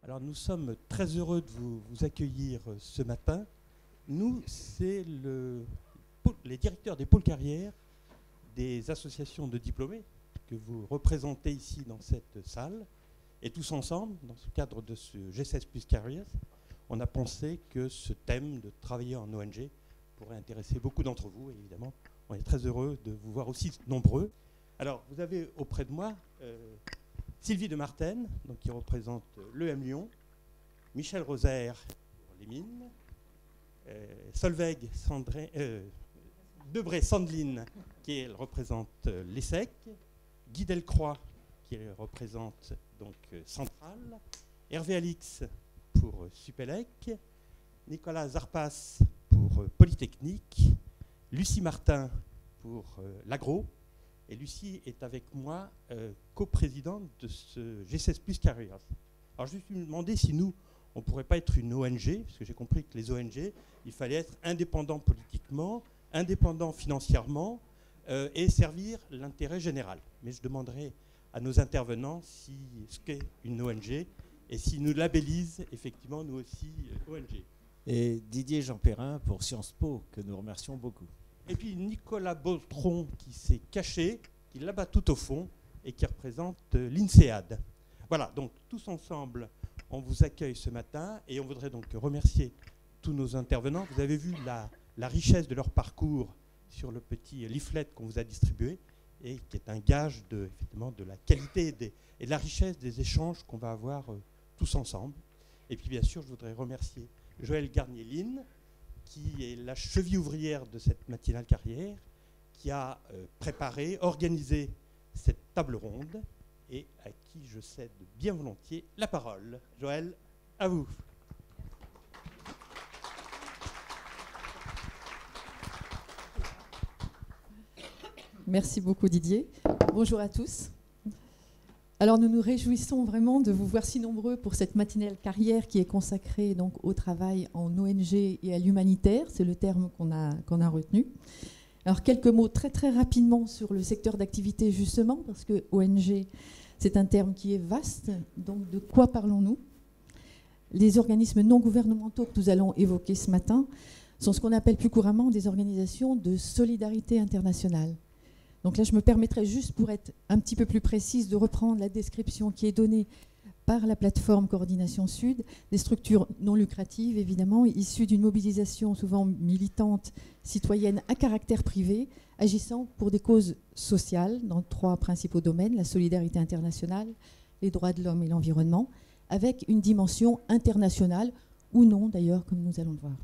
Alors nous sommes très heureux de vous accueillir ce matin. Nous, c'est les directeurs des pôles carrières des associations de diplômés que vous représentez ici dans cette salle. Et tous ensemble, dans ce cadre de ce G16 Plus Careers, on a pensé que ce thème de travailler en ONG pourrait intéresser beaucoup d'entre vous. Et évidemment, on est très heureux de vous voir aussi nombreux. Alors, vous avez auprès de moi Sylvie de Martenne, donc, qui représente l'EM Lyon, Michel Rosaire pour les mines, Solveig Debré Sandeline, qui elle, représente l'ESSEC, Guy Delcroix, qui représente donc Centrale, Hervé Alix pour Supélec, Nicolas Zarpas pour Polytechnique, Lucie Martin pour l'Agro. Et Lucie est avec moi coprésidente de ce G16 Plus Careers. Alors je me suis demandé si nous, on ne pourrait pas être une ONG, parce que j'ai compris que les ONG, il fallait être indépendant politiquement, indépendant financièrement et servir l'intérêt général. Mais je demanderai à nos intervenants ce qu'est une ONG et s'ils nous labellisent effectivement nous aussi ONG. Et Didier Jean-Perrin pour Sciences Po, que nous remercions beaucoup. Et puis Nicolas Bautron qui s'est caché, qui est là-bas tout au fond et qui représente l'INSEAD. Voilà, donc tous ensemble, on vous accueille ce matin et on voudrait donc remercier tous nos intervenants. Vous avez vu la richesse de leur parcours sur le petit leaflet qu'on vous a distribué et qui est un gage effectivement, de la qualité et de la richesse des échanges qu'on va avoir tous ensemble. Et puis bien sûr, je voudrais remercier Joëlle Garnier-Line, qui est la cheville ouvrière de cette matinale carrière, qui a préparé, organisé cette table ronde et à qui je cède bien volontiers la parole. Joëlle, à vous. Merci beaucoup Didier. Bonjour à tous. Alors nous nous réjouissons vraiment de vous voir si nombreux pour cette matinale carrière qui est consacrée donc au travail en ONG et à l'humanitaire, c'est le terme qu'on a retenu. Alors quelques mots très très rapidement sur le secteur d'activité justement, parce que ONG c'est un terme qui est vaste, donc de quoi parlons-nous? Les organismes non gouvernementaux que nous allons évoquer ce matin sont ce qu'on appelle plus couramment des organisations de solidarité internationale. Donc là, je me permettrai juste, pour être un petit peu plus précise, de reprendre la description qui est donnée par la plateforme Coordination Sud, des structures non lucratives, évidemment, issues d'une mobilisation souvent militante, citoyenne, à caractère privé, agissant pour des causes sociales dans 3 principaux domaines, la solidarité internationale, les droits de l'homme et l'environnement, avec une dimension internationale, ou non d'ailleurs, comme nous allons le voir.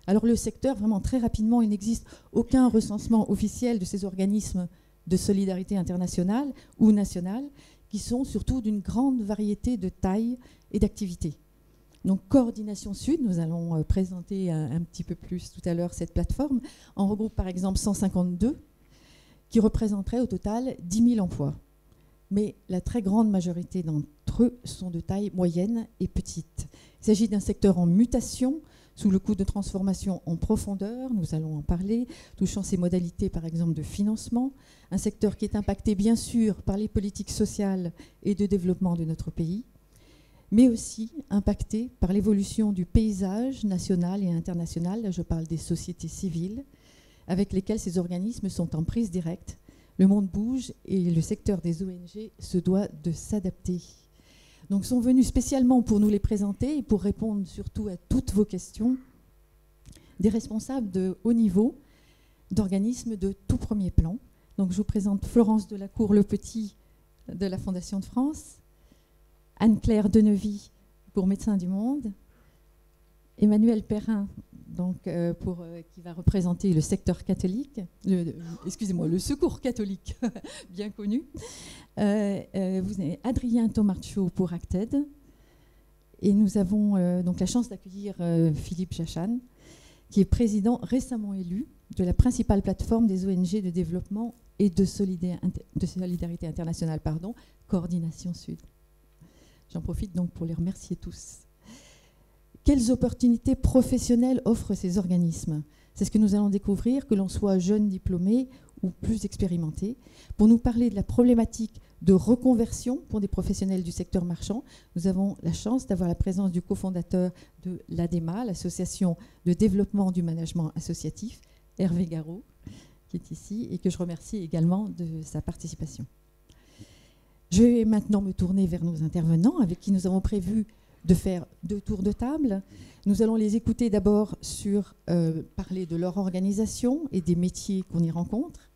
Alors le secteur, vraiment très rapidement, il n'existe aucun recensement officiel de ces organismes de solidarité internationale ou nationale qui sont surtout d'une grande variété de tailles et d'activités. Donc Coordination Sud, nous allons présenter un petit peu plus tout à l'heure cette plateforme, en regroupe par exemple 152 qui représenteraient au total 10 000 emplois. Mais la très grande majorité d'entre eux sont de taille moyenne et petite. Il s'agit d'un secteur en mutation, sous le coup de transformation en profondeur, nous allons en parler, touchant ses modalités par exemple de financement, un secteur qui est impacté bien sûr par les politiques sociales et de développement de notre pays, mais aussi impacté par l'évolution du paysage national et international, là je parle des sociétés civiles, avec lesquelles ces organismes sont en prise directe. Le monde bouge et le secteur des ONG se doit de s'adapter. Donc sont venus spécialement pour nous les présenter et pour répondre surtout à toutes vos questions, des responsables de haut niveau d'organismes de tout premier plan. Donc je vous présente Florence Delacour-Lepetit de la Fondation de France, Anne-Claire Denevy pour Médecins du Monde, Emmanuel Perrin donc, qui va représenter le secteur catholique, le secours catholique, bien connu. Vous avez Adrien Tomarcho pour Acted. Et nous avons donc la chance d'accueillir Philippe Chachan, qui est président récemment élu de la principale plateforme des ONG de développement et de solidarité internationale, Coordination Sud. J'en profite donc pour les remercier tous. Quelles opportunités professionnelles offrent ces organismes? C'est ce que nous allons découvrir, que l'on soit jeune diplômé ou plus expérimenté. Pour nous parler de la problématique de reconversion pour des professionnels du secteur marchand, nous avons la chance d'avoir la présence du cofondateur de l'ADEMA, l'Association de développement du management associatif, Hervé Garot, qui est ici et que je remercie également de sa participation. Je vais maintenant me tourner vers nos intervenants avec qui nous avons prévu de faire 2 tours de table. Nous allons les écouter d'abord sur parler de leur organisation et des métiers qu'on y rencontre.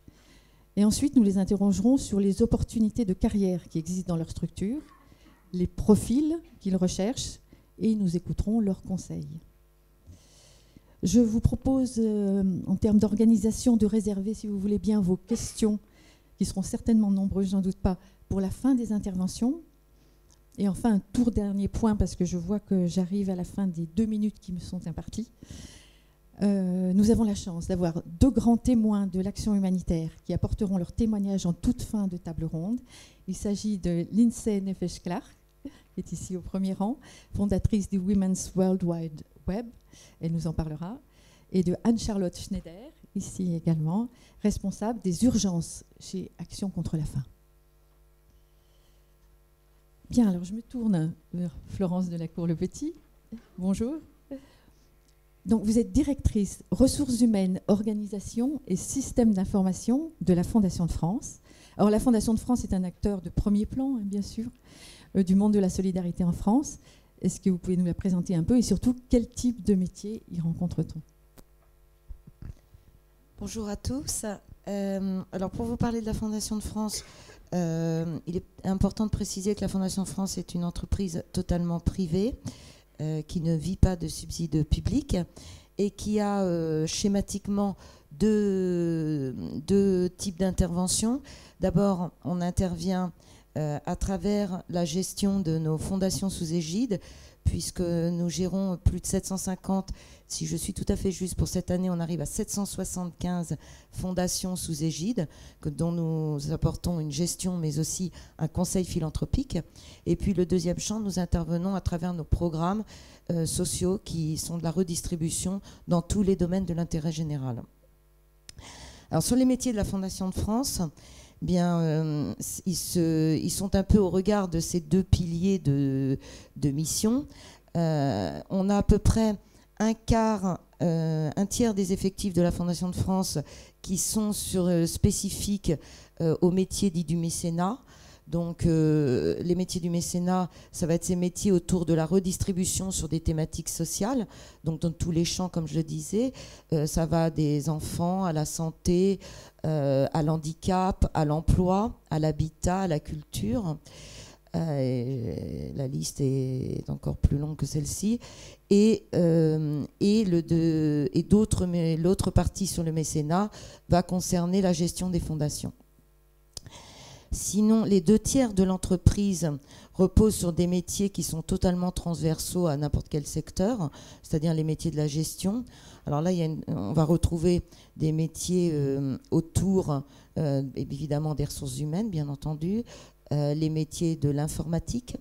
Et ensuite, nous les interrogerons sur les opportunités de carrière qui existent dans leur structure, les profils qu'ils recherchent, et nous écouterons leurs conseils. Je vous propose, en termes d'organisation, de réserver, si vous voulez bien, vos questions, qui seront certainement nombreuses, j'en doute pas, pour la fin des interventions. Et enfin, un tout dernier point, parce que je vois que j'arrive à la fin des 2 minutes qui me sont imparties. Nous avons la chance d'avoir 2 grands témoins de l'action humanitaire qui apporteront leur témoignage en toute fin de table ronde. Il s'agit de Lindsay Nefesh-Clark, qui est ici au premier rang, fondatrice du Women's World Wide Web, elle nous en parlera, et de Anne-Charlotte Schneider, ici également, responsable des urgences chez Action contre la faim. Bien, alors je me tourne vers Florence Delacour-Le-Petit. Bonjour. Donc, vous êtes directrice ressources humaines, organisation et système d'information de la Fondation de France. Alors, la Fondation de France est un acteur de premier plan, hein, bien sûr, du monde de la solidarité en France. Est-ce que vous pouvez nous la présenter un peu et surtout, quel type de métier y rencontre-t-on? Bonjour à tous. Alors, pour vous parler de la Fondation de France, il est important de préciser que la Fondation de France est une entreprise totalement privée, qui ne vit pas de subsides publics et qui a schématiquement deux types d'interventions. D'abord, on intervient à travers la gestion de nos fondations sous égide, puisque nous gérons plus de 750, si je suis tout à fait juste, pour cette année, on arrive à 775 fondations sous égide, dont nous apportons une gestion, mais aussi un conseil philanthropique. Et puis le deuxième champ, nous intervenons à travers nos programmes sociaux qui sont de la redistribution dans tous les domaines de l'intérêt général. Alors sur les métiers de la Fondation de France, bien, ils sont un peu au regard de ces 2 piliers de mission. On a à peu près un tiers des effectifs de la Fondation de France qui sont spécifiques aux métiers dits du mécénat. Donc les métiers du mécénat, ça va être ces métiers autour de la redistribution sur des thématiques sociales, donc dans tous les champs, comme je le disais. Ça va des enfants à la santé, à l'handicap, à l'emploi, à l'habitat, à la culture. La liste est encore plus longue que celle-ci. Et l'autre partie sur le mécénat va concerner la gestion des fondations. Sinon, les 2 tiers de l'entreprise reposent sur des métiers qui sont totalement transversaux à n'importe quel secteur, c'est-à-dire les métiers de la gestion. Alors là, on va retrouver des métiers autour, évidemment, des ressources humaines, bien entendu, les métiers de l'informatique.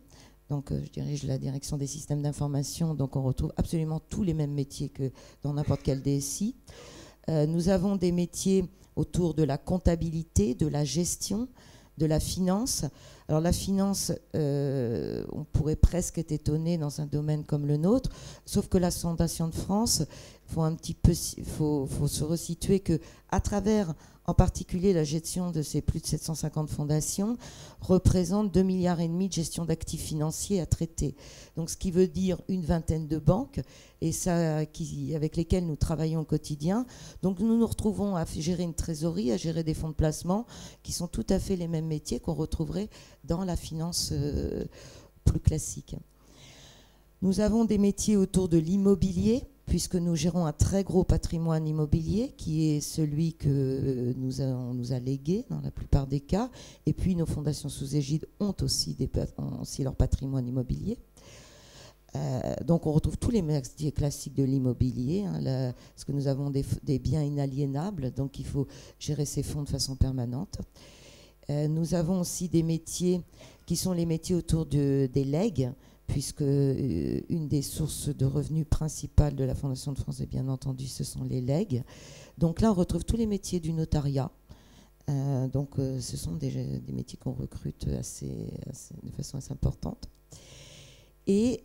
Donc, je dirige la direction des systèmes d'information, donc on retrouve absolument tous les mêmes métiers que dans n'importe quel DSI. Nous avons des métiers autour de la comptabilité, de la gestion, de la finance. Alors la finance, on pourrait presque être étonné dans un domaine comme le nôtre, sauf que la Fondation de France, faut se resituer que à travers en particulier la gestion de ces plus de 750 fondations représente 2,5 milliards de gestion d'actifs financiers à traiter. Donc ce qui veut dire une vingtaine de banques et avec lesquelles nous travaillons au quotidien. Donc nous nous retrouvons à gérer une trésorerie, à gérer des fonds de placement qui sont tout à fait les mêmes métiers qu'on retrouverait dans la finance plus classique. Nous avons des métiers autour de l'immobilier, puisque nous gérons un très gros patrimoine immobilier qui est celui que on nous a légué dans la plupart des cas. Et puis nos fondations sous égide ont aussi leur patrimoine immobilier. Donc on retrouve tous les métiers classiques de l'immobilier, hein, parce que nous avons des biens inaliénables, donc il faut gérer ces fonds de façon permanente. Nous avons aussi des métiers qui sont les métiers autour des legs, puisque une des sources de revenus principales de la Fondation de France, et bien entendu, ce sont les legs. Donc là, on retrouve tous les métiers du notariat. Ce sont des métiers qu'on recrute de façon assez importante. Et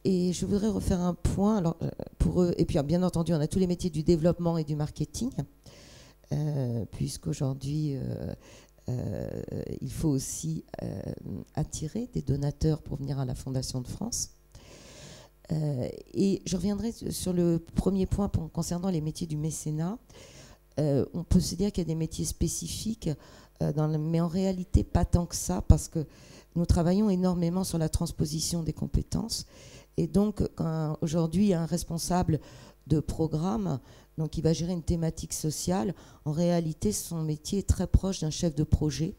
je voudrais refaire un point. Alors, pour eux, et puis bien entendu, on a tous les métiers du développement et du marketing, puisqu'aujourd'hui, il faut aussi attirer des donateurs pour venir à la Fondation de France. Et je reviendrai sur le premier point concernant les métiers du mécénat. On peut se dire qu'il y a des métiers spécifiques, mais en réalité pas tant que ça, parce que nous travaillons énormément sur la transposition des compétences. Et donc, aujourd'hui, un responsable de programme, donc qui va gérer une thématique sociale, en réalité, son métier est très proche d'un chef de projet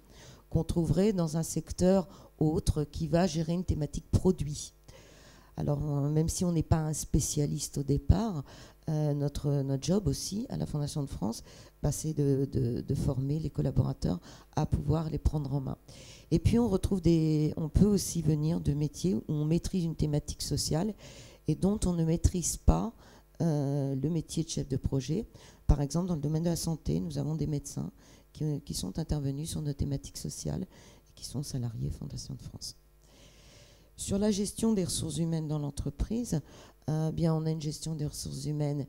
qu'on trouverait dans un secteur autre qui va gérer une thématique produit. Alors, même si on n'est pas un spécialiste au départ, notre job aussi à la Fondation de France, c'est de former les collaborateurs à pouvoir les prendre en main. Et puis on peut aussi venir de métiers où on maîtrise une thématique sociale et dont on ne maîtrise pas le métier de chef de projet. Par exemple, dans le domaine de la santé, nous avons des médecins qui sont intervenus sur nos thématiques sociales et qui sont salariés Fondation de France. Sur la gestion des ressources humaines dans l'entreprise, on a une gestion des ressources humaines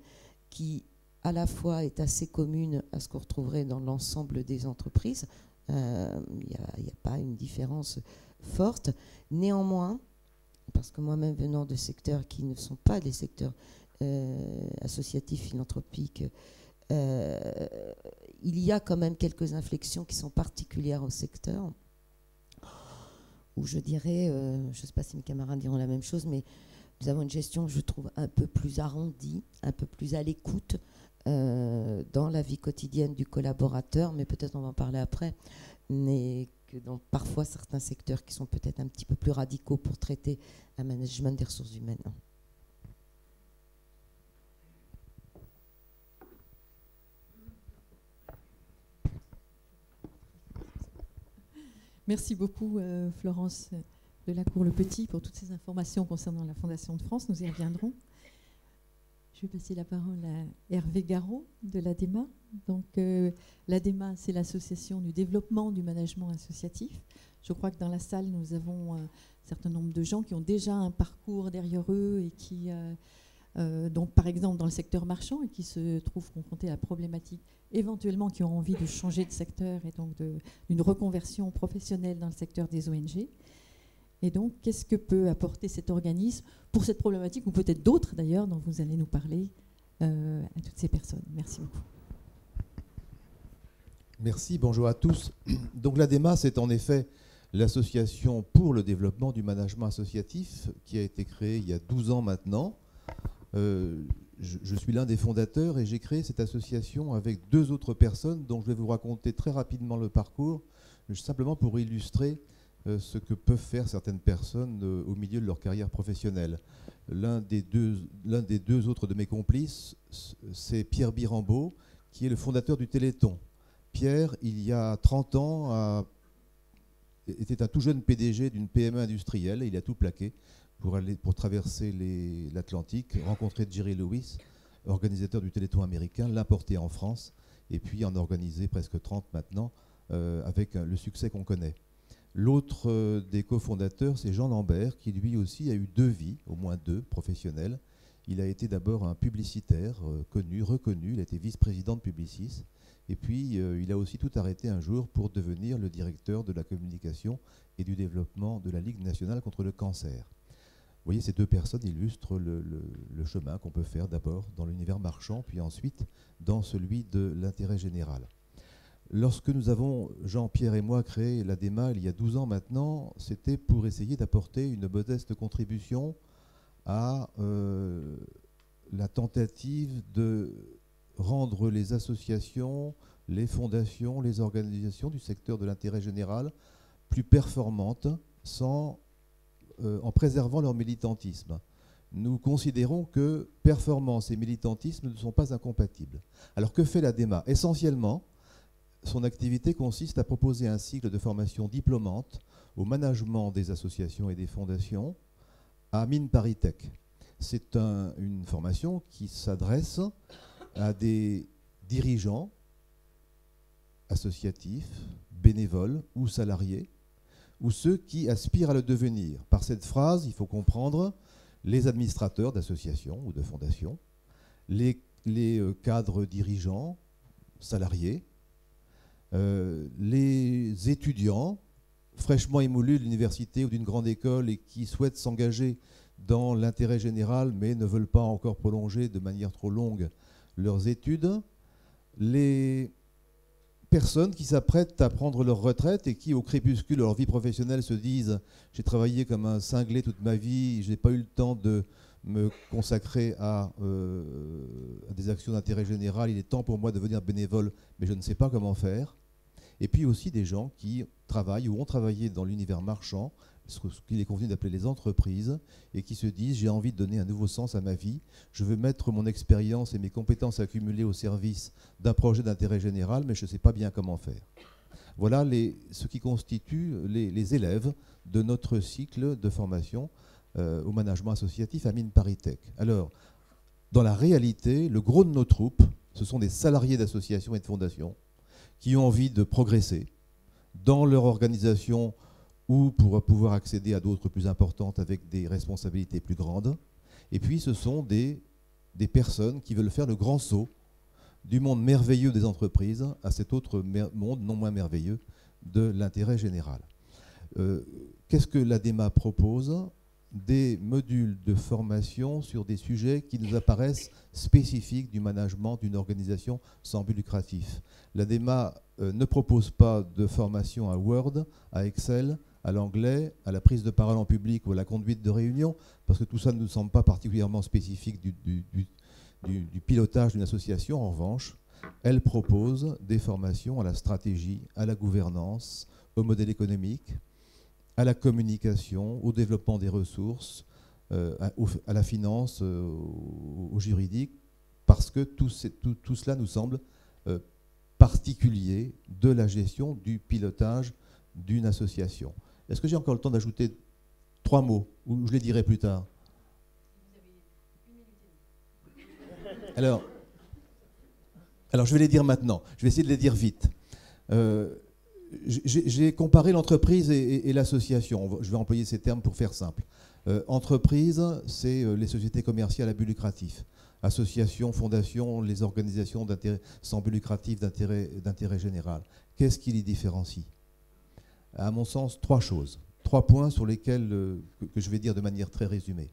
qui, à la fois, est assez commune à ce qu'on retrouverait dans l'ensemble des entreprises. Il n'y a pas une différence forte. Néanmoins, parce que moi-même venant de secteurs qui ne sont pas des secteurs associatifs, philanthropiques, il y a quand même quelques inflexions qui sont particulières au secteur, où je dirais, je ne sais pas si mes camarades diront la même chose, mais nous avons une gestion, je trouve, un peu plus arrondie, un peu plus à l'écoute dans la vie quotidienne du collaborateur, mais peut-être on va en parler après, mais que dans parfois certains secteurs qui sont peut-être un petit peu plus radicaux pour traiter un management des ressources humaines. Merci beaucoup, Florence Delacour-Le-Petit, pour toutes ces informations concernant la Fondation de France. Nous y reviendrons. Je vais passer la parole à Hervé Garot de l'ADEMA. Donc, l'ADEMA, c'est l'association du développement du management associatif. Je crois que dans la salle, nous avons un certain nombre de gens qui ont déjà un parcours derrière eux et qui, donc, par exemple, dans le secteur marchand et qui se trouvent confrontés à la problématique, éventuellement qui ont envie de changer de secteur et donc d'une reconversion professionnelle dans le secteur des ONG. Et donc, qu'est-ce que peut apporter cet organisme pour cette problématique, ou peut-être d'autres d'ailleurs, dont vous allez nous parler à toutes ces personnes. Merci beaucoup. Merci, bonjour à tous. Donc l'ADEMA, c'est en effet l'association pour le développement du management associatif qui a été créée il y a 12 ans maintenant. Je suis l'un des fondateurs et j'ai créé cette association avec 2 autres personnes dont je vais vous raconter très rapidement le parcours, simplement pour illustrer ce que peuvent faire certaines personnes au milieu de leur carrière professionnelle. L'un des deux autres de mes complices, c'est Pierre Birambeau, qui est le fondateur du Téléthon. Pierre, il y a 30 ans, était un tout jeune PDG d'une PME industrielle et il a tout plaqué pour traverser l'Atlantique, rencontrer Jerry Lewis, organisateur du Téléthon américain, l'importer en France et puis en organiser presque 30 maintenant avec le succès qu'on connaît. L'autre des cofondateurs, c'est Jean Lambert, qui lui aussi a eu 2 vies, au moins 2, professionnelles. Il a été d'abord un publicitaire connu, reconnu, il a été vice-président de Publicis, et puis il a aussi tout arrêté un jour pour devenir le directeur de la communication et du développement de la Ligue nationale contre le cancer. Vous voyez, ces 2 personnes illustrent le chemin qu'on peut faire d'abord dans l'univers marchand, puis ensuite dans celui de l'intérêt général. Lorsque nous avons, Jean-Pierre et moi, créé l'ADEMA il y a 12 ans maintenant, c'était pour essayer d'apporter une modeste contribution à la tentative de rendre les associations, les fondations, les organisations du secteur de l'intérêt général plus performantes en préservant leur militantisme. Nous considérons que performance et militantisme ne sont pas incompatibles. Alors que fait l'ADEMA ? Essentiellement, son activité consiste à proposer un cycle de formation diplômante au management des associations et des fondations à Mines ParisTech. C'est une formation qui s'adresse à des dirigeants associatifs, bénévoles ou salariés, ou ceux qui aspirent à le devenir. Par cette phrase, il faut comprendre les administrateurs d'associations ou de fondations, les cadres dirigeants, salariés, les étudiants fraîchement émoulus de l'université ou d'une grande école et qui souhaitent s'engager dans l'intérêt général mais ne veulent pas encore prolonger de manière trop longue leurs études, les personnes qui s'apprêtent à prendre leur retraite et qui, au crépuscule de leur vie professionnelle, se disent « j'ai travaillé comme un cinglé toute ma vie, je n'ai pas eu le temps de me consacrer à des actions d'intérêt général, il est temps pour moi de devenir bénévole, mais je ne sais pas comment faire ». Et puis aussi des gens qui travaillent ou ont travaillé dans l'univers marchand, ce qu'il est convenu d'appeler les entreprises, et qui se disent « j'ai envie de donner un nouveau sens à ma vie, je veux mettre mon expérience et mes compétences accumulées au service d'un projet d'intérêt général, mais je ne sais pas bien comment faire ». Voilà ce qui constitue les élèves de notre cycle de formation au management associatif à Mines ParisTech. Alors, dans la réalité, le gros de nos troupes, ce sont des salariés d'associations et de fondations qui ont envie de progresser dans leur organisation ou pour pouvoir accéder à d'autres plus importantes avec des responsabilités plus grandes. Et puis ce sont des personnes qui veulent faire le grand saut du monde merveilleux des entreprises à cet autre monde non moins merveilleux de l'intérêt général. Qu'est-ce que l'ADEMA propose ? Des modules de formation sur des sujets qui nous apparaissent spécifiques du management d'une organisation sans but lucratif. L'ADEMA ne propose pas de formation à Word, à Excel, à l'anglais, à la prise de parole en public ou à la conduite de réunion, parce que tout ça ne nous semble pas particulièrement spécifique du pilotage d'une association. En revanche, elle propose des formations à la stratégie, à la gouvernance, au modèle économique, à la communication, au développement des ressources, à la finance, au juridique, parce que tout cela nous semble particulier de la gestion du pilotage d'une association. Est-ce que j'ai encore le temps d'ajouter 3 mots, ou je les dirai plus tard? Alors, je vais les dire maintenant. Je vais essayer de les dire vite. J'ai comparé l'entreprise et l'association. Je vais employer ces termes pour faire simple. Entreprise, c'est les sociétés commerciales à but lucratif. Association, fondation, les organisations sans but lucratif d'intérêt général. Qu'est-ce qui les différencie? À mon sens, 3 choses. 3 points sur lesquels que je vais dire de manière très résumée.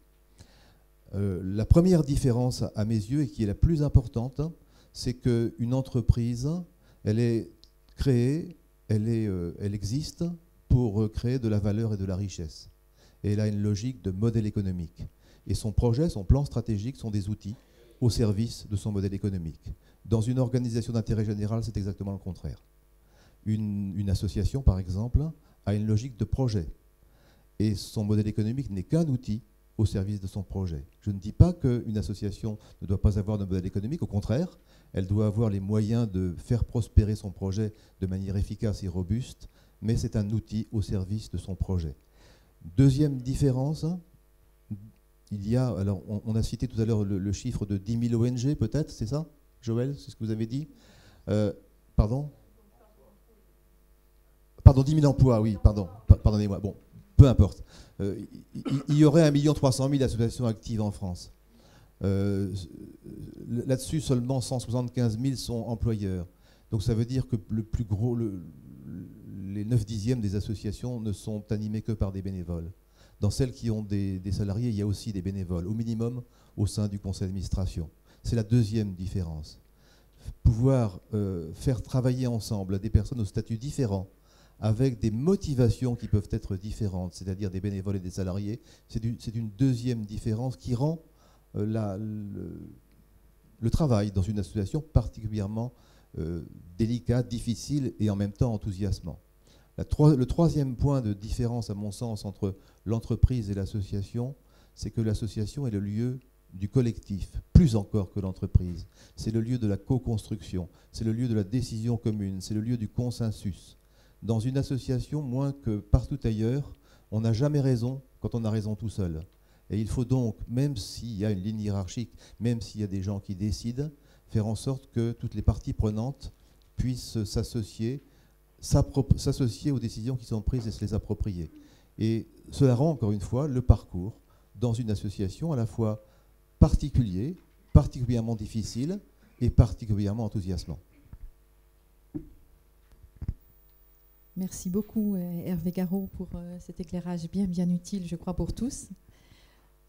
La première différence à mes yeux, et qui est la plus importante, c'est qu'une entreprise, elle est créée, elle existe pour créer de la valeur et de la richesse. Et elle a une logique de modèle économique. Et son projet, son plan stratégique sont des outils au service de son modèle économique. Dans une organisation d'intérêt général, c'est exactement le contraire. Une association, par exemple, a une logique de projet. Et son modèle économique n'est qu'un outil au service de son projet. Je ne dis pas qu'une association ne doit pas avoir de modèle économique, au contraire, elle doit avoir les moyens de faire prospérer son projet de manière efficace et robuste, mais c'est un outil au service de son projet. Deuxième différence, alors on a cité tout à l'heure le chiffre de 10 000 ONG, peut-être, c'est ça, Joël, c'est ce que vous avez dit? Pardon, 10 000 emplois, oui, pardonnez-moi, bon, peu importe. Il y aurait 1 300 000 associations actives en France. Là-dessus, seulement 175 000 sont employeurs. Donc ça veut dire que le plus gros, les 9/10 des associations ne sont animées que par des bénévoles. Dans celles qui ont des salariés, il y a aussi des bénévoles, au minimum au sein du conseil d'administration. C'est la deuxième différence. Pouvoir faire travailler ensemble des personnes au statut différent, avec des motivations qui peuvent être différentes, c'est-à-dire des bénévoles et des salariés, c'est une deuxième différence qui rend le travail dans une association particulièrement délicat, difficile et en même temps enthousiasmant. Le troisième point de différence, à mon sens, entre l'entreprise et l'association, c'est que l'association est le lieu du collectif, plus encore que l'entreprise. C'est le lieu de la co-construction, c'est le lieu de la décision commune, c'est le lieu du consensus. Dans une association, moins que partout ailleurs, on n'a jamais raison quand on a raison tout seul. Et il faut donc, même s'il y a une ligne hiérarchique, même s'il y a des gens qui décident, faire en sorte que toutes les parties prenantes puissent s'associer aux décisions qui sont prises et se les approprier. Et cela rend, encore une fois, le parcours dans une association à la fois particulier, particulièrement difficile et particulièrement enthousiasmant. Merci beaucoup Hervé Garot pour cet éclairage bien utile, je crois, pour tous.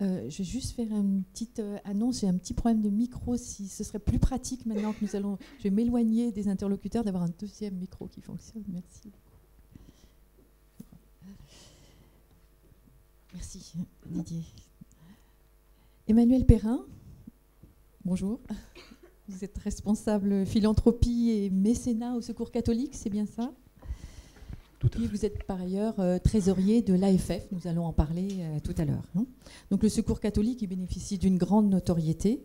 Je vais juste faire une petite annonce. J'ai un petit problème de micro. Si ce serait plus pratique maintenant que nous allons... Je vais m'éloigner des interlocuteurs d'avoir un deuxième micro qui fonctionne. Merci. Merci Didier. Emmanuel Perrin, bonjour. Vous êtes responsable philanthropie et mécénat au Secours catholique, c'est bien ça ? Puis vous êtes par ailleurs trésorier de l'AFF, nous allons en parler tout à l'heure. Donc le Secours catholique, il bénéficie d'une grande notoriété,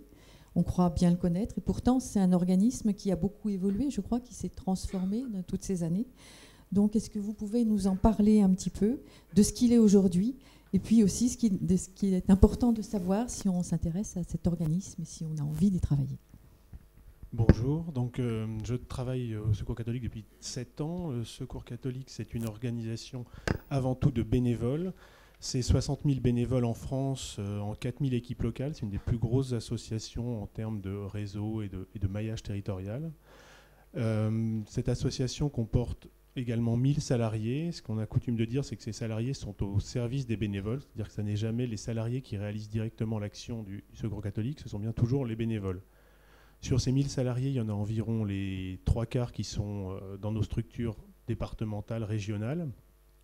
on croit bien le connaître, et pourtant c'est un organisme qui a beaucoup évolué, je crois, qui s'est transformé dans toutes ces années. Donc est-ce que vous pouvez nous en parler un petit peu de ce qu'il est aujourd'hui, et puis aussi de ce qui est important de savoir si on s'intéresse à cet organisme et si on a envie d'y travailler. Bonjour, donc je travaille au Secours catholique depuis 7 ans. Le Secours catholique, c'est une organisation avant tout de bénévoles. C'est 60 000 bénévoles en France, en 4 000 équipes locales. C'est une des plus grosses associations en termes de réseau et de maillage territorial. Cette association comporte également 1000 salariés. Ce qu'on a coutume de dire, c'est que ces salariés sont au service des bénévoles. C'est-à-dire que ce n'est jamais les salariés qui réalisent directement l'action du Secours catholique, ce sont bien toujours les bénévoles. Sur ces 1000 salariés, il y en a environ les 3/4 qui sont dans nos structures départementales, régionales.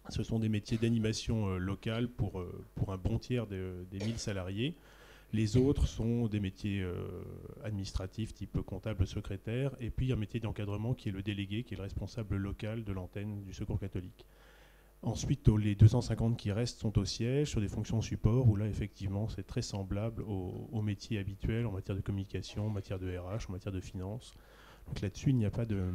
Ce sont des métiers d'animation locale pour un bon tiers des 1000 salariés. Les autres sont des métiers administratifs, type comptable, secrétaire, et puis un métier d'encadrement qui est le délégué, qui est le responsable local de l'antenne du Secours catholique. Ensuite, les 250 qui restent sont au siège, sur des fonctions support, où là, effectivement, c'est très semblable aux métiers habituels en matière de communication, en matière de RH, en matière de finance. Donc là-dessus, il n'y a pas de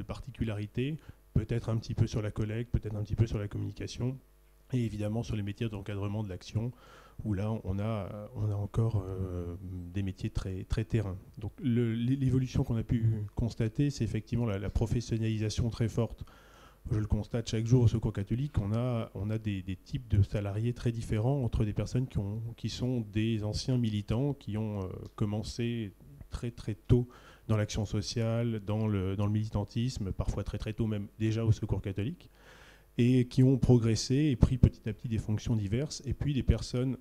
particularité, peut-être un petit peu sur la collecte, peut-être un petit peu sur la communication, et évidemment sur les métiers d'encadrement de l'action, où là, on a encore des métiers très, très terrain. Donc l'évolution qu'on a pu constater, c'est effectivement la professionnalisation très forte. Je le constate chaque jour au Secours catholique, on a des types de salariés très différents entre des personnes qui sont des anciens militants, qui ont commencé très très tôt dans l'action sociale, dans le militantisme, parfois très très tôt même déjà au Secours catholique, et qui ont progressé et pris petit à petit des fonctions diverses, et puis des personnes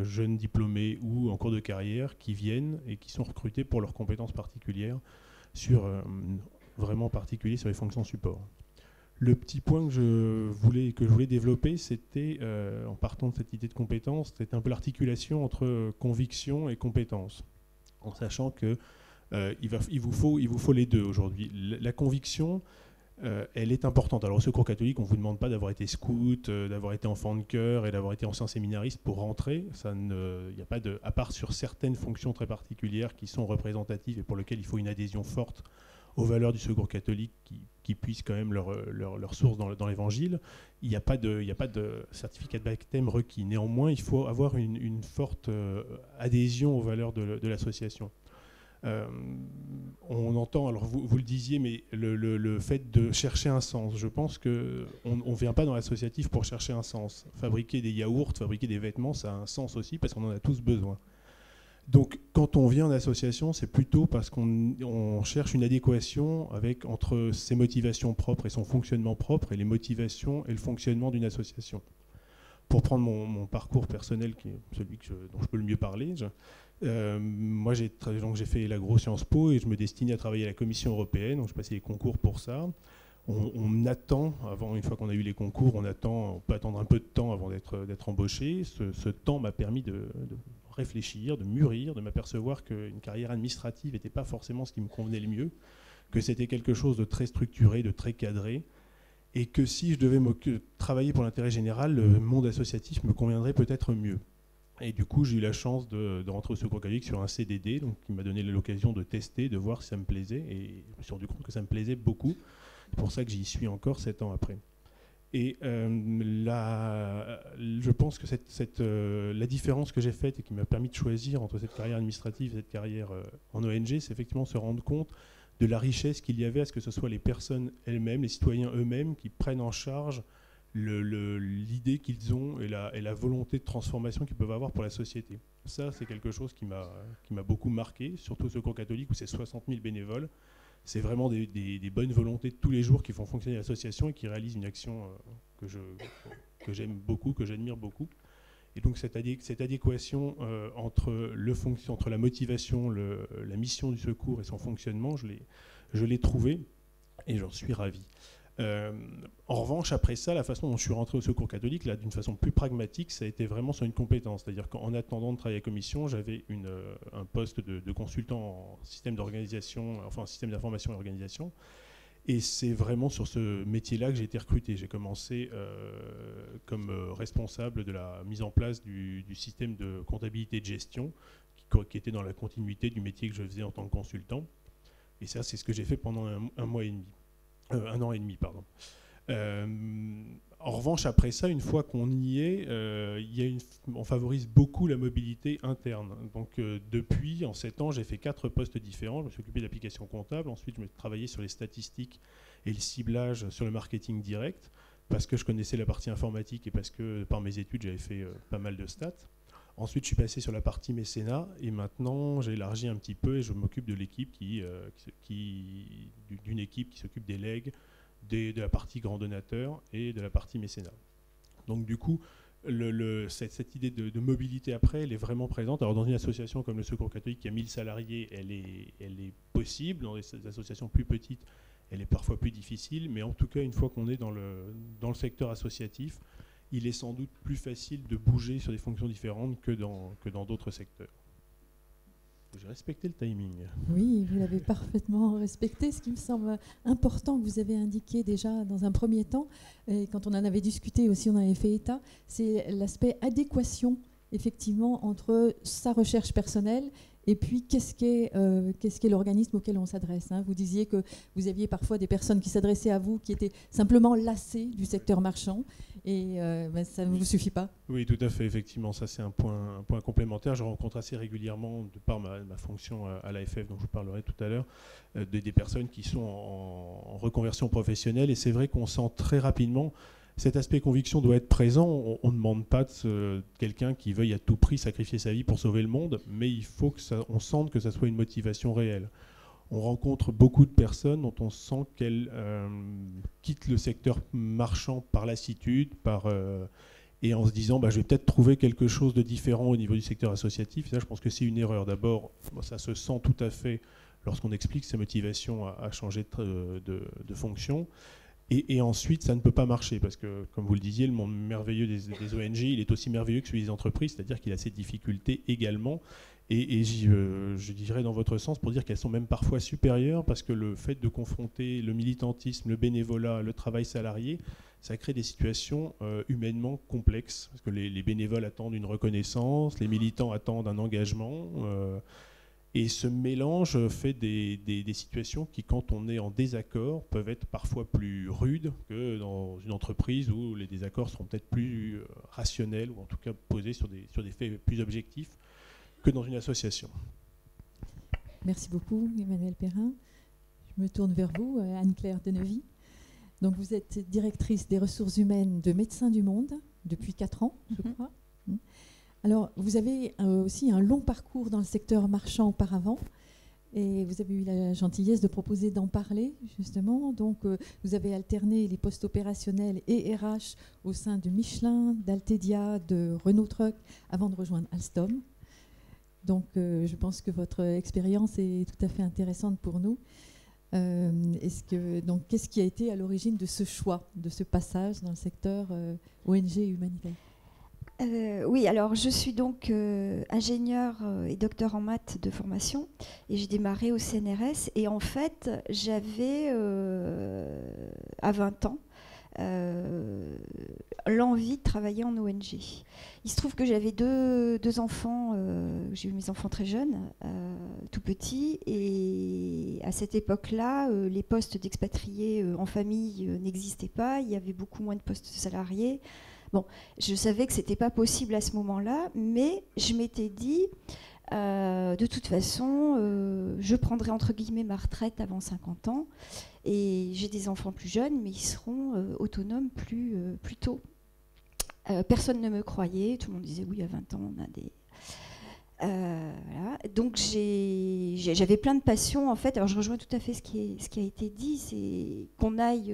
jeunes diplômés ou en cours de carrière qui viennent et qui sont recrutées pour leurs compétences particulières, vraiment particuliers sur les fonctions support. Le petit point que je voulais développer, c'était, en partant de cette idée de compétence, c'était un peu l'articulation entre conviction et compétence, en sachant que il vous faut les deux aujourd'hui. La conviction, elle est importante. Alors au Secours catholique, on ne vous demande pas d'avoir été scout, d'avoir été enfant de chœur et d'avoir été ancien séminariste pour rentrer. Il n'y a pas à part sur certaines fonctions très particulières qui sont représentatives et pour lesquelles il faut une adhésion forte aux valeurs du Secours catholique qui puissent quand même leur source dans l'Évangile. Il n'y a pas de certificat de baptême requis. Néanmoins, il faut avoir une forte adhésion aux valeurs de l'association. On entend, alors vous le disiez, mais le fait de chercher un sens. Je pense qu'on ne vient pas dans l'associatif pour chercher un sens. Fabriquer des yaourts, fabriquer des vêtements, ça a un sens aussi parce qu'on en a tous besoin. Donc, quand on vient en association, c'est plutôt parce qu'on cherche une adéquation entre ses motivations propres et son fonctionnement propre et les motivations et le fonctionnement d'une association. Pour prendre mon parcours personnel, qui est celui dont je peux le mieux parler, moi j'ai fait l'agro Sciences Po et je me destinais à travailler à la Commission européenne, donc je passais les concours pour ça. On attend, une fois qu'on a eu les concours, on peut attendre un peu de temps avant d'être embauché. Ce temps m'a permis de réfléchir, de mûrir, de m'apercevoir qu'une carrière administrative n'était pas forcément ce qui me convenait le mieux, que c'était quelque chose de très structuré, de très cadré, et que si je devais travailler pour l'intérêt général, le monde associatif me conviendrait peut-être mieux. Et du coup, j'ai eu la chance de rentrer au Secours catholique sur un CDD, donc qui m'a donné l'occasion de tester, de voir si ça me plaisait. Et je me suis rendu compte que ça me plaisait beaucoup. C'est pour ça que j'y suis encore 7 ans après. Et je pense que la différence que j'ai faite et qui m'a permis de choisir entre cette carrière administrative et cette carrière en ONG, c'est effectivement se rendre compte de la richesse qu'il y avait à ce que ce soit les personnes elles-mêmes, les citoyens eux-mêmes qui prennent en charge l'idée qu'ils ont et la volonté de transformation qu'ils peuvent avoir pour la société. Ça, c'est quelque chose qui m'a beaucoup marqué, surtout au Secours catholique où c'est 60 000 bénévoles. C'est vraiment des bonnes volontés de tous les jours qui font fonctionner l'association et qui réalisent une action que j'aime beaucoup, que j'admire beaucoup. Et donc cette adéquation entre la motivation, la mission du secours et son fonctionnement, je l'ai trouvée et j'en suis ravi. En revanche, après ça, la façon dont je suis rentré au Secours catholique, là, d'une façon plus pragmatique, ça a été vraiment sur une compétence. C'est-à-dire qu'en attendant de travailler à la commission, j'avais un poste de consultant en système d'organisation, enfin en système d'information et organisation. Et c'est vraiment sur ce métier-là que j'ai été recruté. J'ai commencé comme responsable de la mise en place du système de comptabilité et de gestion, qui était dans la continuité du métier que je faisais en tant que consultant. Et ça, c'est ce que j'ai fait pendant un an et demi. En revanche, après ça, une fois qu'on y est, on favorise beaucoup la mobilité interne. Donc depuis, en 7 ans, j'ai fait 4 postes différents. Je me suis occupé de l'application comptable. Ensuite, je me suis travaillé sur les statistiques et le ciblage sur le marketing direct, parce que je connaissais la partie informatique et parce que par mes études, j'avais fait pas mal de stats. Ensuite, je suis passé sur la partie mécénat et maintenant, j'ai élargi un petit peu et je m'occupe de l'équipe d'une équipe qui s'occupe des legs, de la partie grand donateur et de la partie mécénat. Donc du coup, cette idée de mobilité après, elle est vraiment présente. Alors dans une association comme le Secours catholique qui a 1000 salariés, elle est possible. Dans des associations plus petites, elle est parfois plus difficile. Mais en tout cas, une fois qu'on est dans le secteur associatif, il est sans doute plus facile de bouger sur des fonctions différentes que dans d'autres secteurs. J'ai respecté le timing. Oui, vous l'avez parfaitement respecté. Ce qui me semble important, que vous avez indiqué déjà dans un premier temps, et quand on en avait discuté aussi, on avait fait état, c'est l'aspect adéquation, effectivement, entre sa recherche personnelle et puis qu'est-ce qu'est l'organisme auquel on s'adresse. Vous disiez que vous aviez parfois des personnes qui s'adressaient à vous qui étaient simplement lassées du secteur marchand et ça ne vous suffit pas. Oui, tout à fait, effectivement. Ça, c'est un point complémentaire. Je rencontre assez régulièrement, de par ma fonction à l'AFF, dont je vous parlerai tout à l'heure, des personnes qui sont en reconversion professionnelle. Et c'est vrai qu'on sent très rapidement cet aspect conviction doit être présent. On ne demande pas de quelqu'un qui veuille à tout prix sacrifier sa vie pour sauver le monde, mais il faut qu'on sente que ça soit une motivation réelle. On rencontre beaucoup de personnes dont on sent qu'elles quittent le secteur marchand par lassitude, et en se disant je vais peut-être trouver quelque chose de différent au niveau du secteur associatif. Et ça, je pense que c'est une erreur. D'abord, ça se sent tout à fait lorsqu'on explique sa motivation à changer de fonction. Et ensuite, ça ne peut pas marcher parce que, comme vous le disiez, le monde merveilleux des ONG, il est aussi merveilleux que celui des entreprises, c'est-à-dire qu'il a ses difficultés également. Et je dirais dans votre sens pour dire qu'elles sont même parfois supérieures parce que le fait de confronter le militantisme, le bénévolat, le travail salarié, ça crée des situations humainement complexes. Parce que les bénévoles attendent une reconnaissance, les militants attendent un engagement. Et ce mélange fait des situations qui, quand on est en désaccord, peuvent être parfois plus rudes que dans une entreprise où les désaccords seront peut-être plus rationnels ou en tout cas posés sur des faits plus objectifs que dans une association. Merci beaucoup, Emmanuel Perrin. Je me tourne vers vous, Anne-Claire Denevy. Donc, vous êtes directrice des ressources humaines de Médecins du Monde depuis 4 ans, je crois. Alors, vous avez aussi un long parcours dans le secteur marchand auparavant et vous avez eu la gentillesse de proposer d'en parler, justement. Donc, vous avez alterné les postes opérationnels et RH au sein de Michelin, d'Altedia, de Renault Truck, avant de rejoindre Alstom. Donc, je pense que votre expérience est tout à fait intéressante pour nous. Qu'est-ce qui a été à l'origine de ce choix, de ce passage dans le secteur ONG humanitaire ? Oui, alors je suis donc ingénieure et docteur en maths de formation et j'ai démarré au CNRS et en fait j'avais à 20 ans l'envie de travailler en ONG. Il se trouve que j'avais deux enfants, j'ai eu mes enfants très jeunes, tout petits, et à cette époque-là, les postes d'expatriés en famille n'existaient pas, il y avait beaucoup moins de postes salariés. Bon, je savais que ce n'était pas possible à ce moment-là, mais je m'étais dit, de toute façon, je prendrai entre guillemets ma retraite avant 50 ans, et j'ai des enfants plus jeunes, mais ils seront autonomes plus tôt. Personne ne me croyait, tout le monde disait oui, à 20 ans, on a des... voilà. Donc j'avais plein de passions en fait. Alors je rejoins tout à fait ce qui a été dit, c'est qu'on aille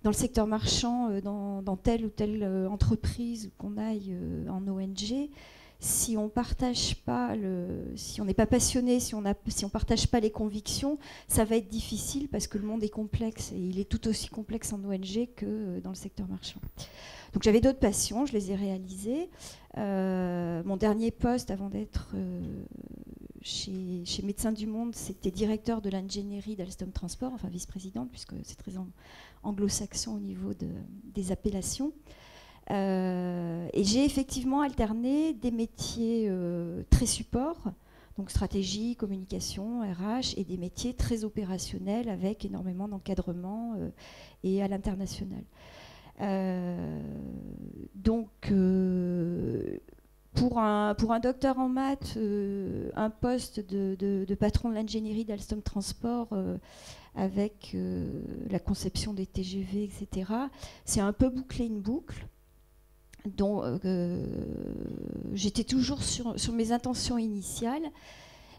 dans le secteur marchand, dans telle ou telle entreprise, qu'on aille en ONG. Si on partage pas si on n'est pas passionné, si on partage pas les convictions, ça va être difficile parce que le monde est complexe et il est tout aussi complexe en ONG que dans le secteur marchand. Donc j'avais d'autres passions, je les ai réalisées. Mon dernier poste avant d'être chez Médecins du Monde, c'était directeur de l'ingénierie d'Alstom Transport, enfin vice-présidente, puisque c'est très anglo-saxon au niveau des appellations. Et j'ai effectivement alterné des métiers très support, donc stratégie, communication, RH, et des métiers très opérationnels avec énormément d'encadrement et à l'international. Donc, pour un docteur en maths, un poste de patron de l'ingénierie d'Alstom Transport avec la conception des TGV, etc., c'est un peu boucler une boucle. Donc, j'étais toujours sur mes intentions initiales.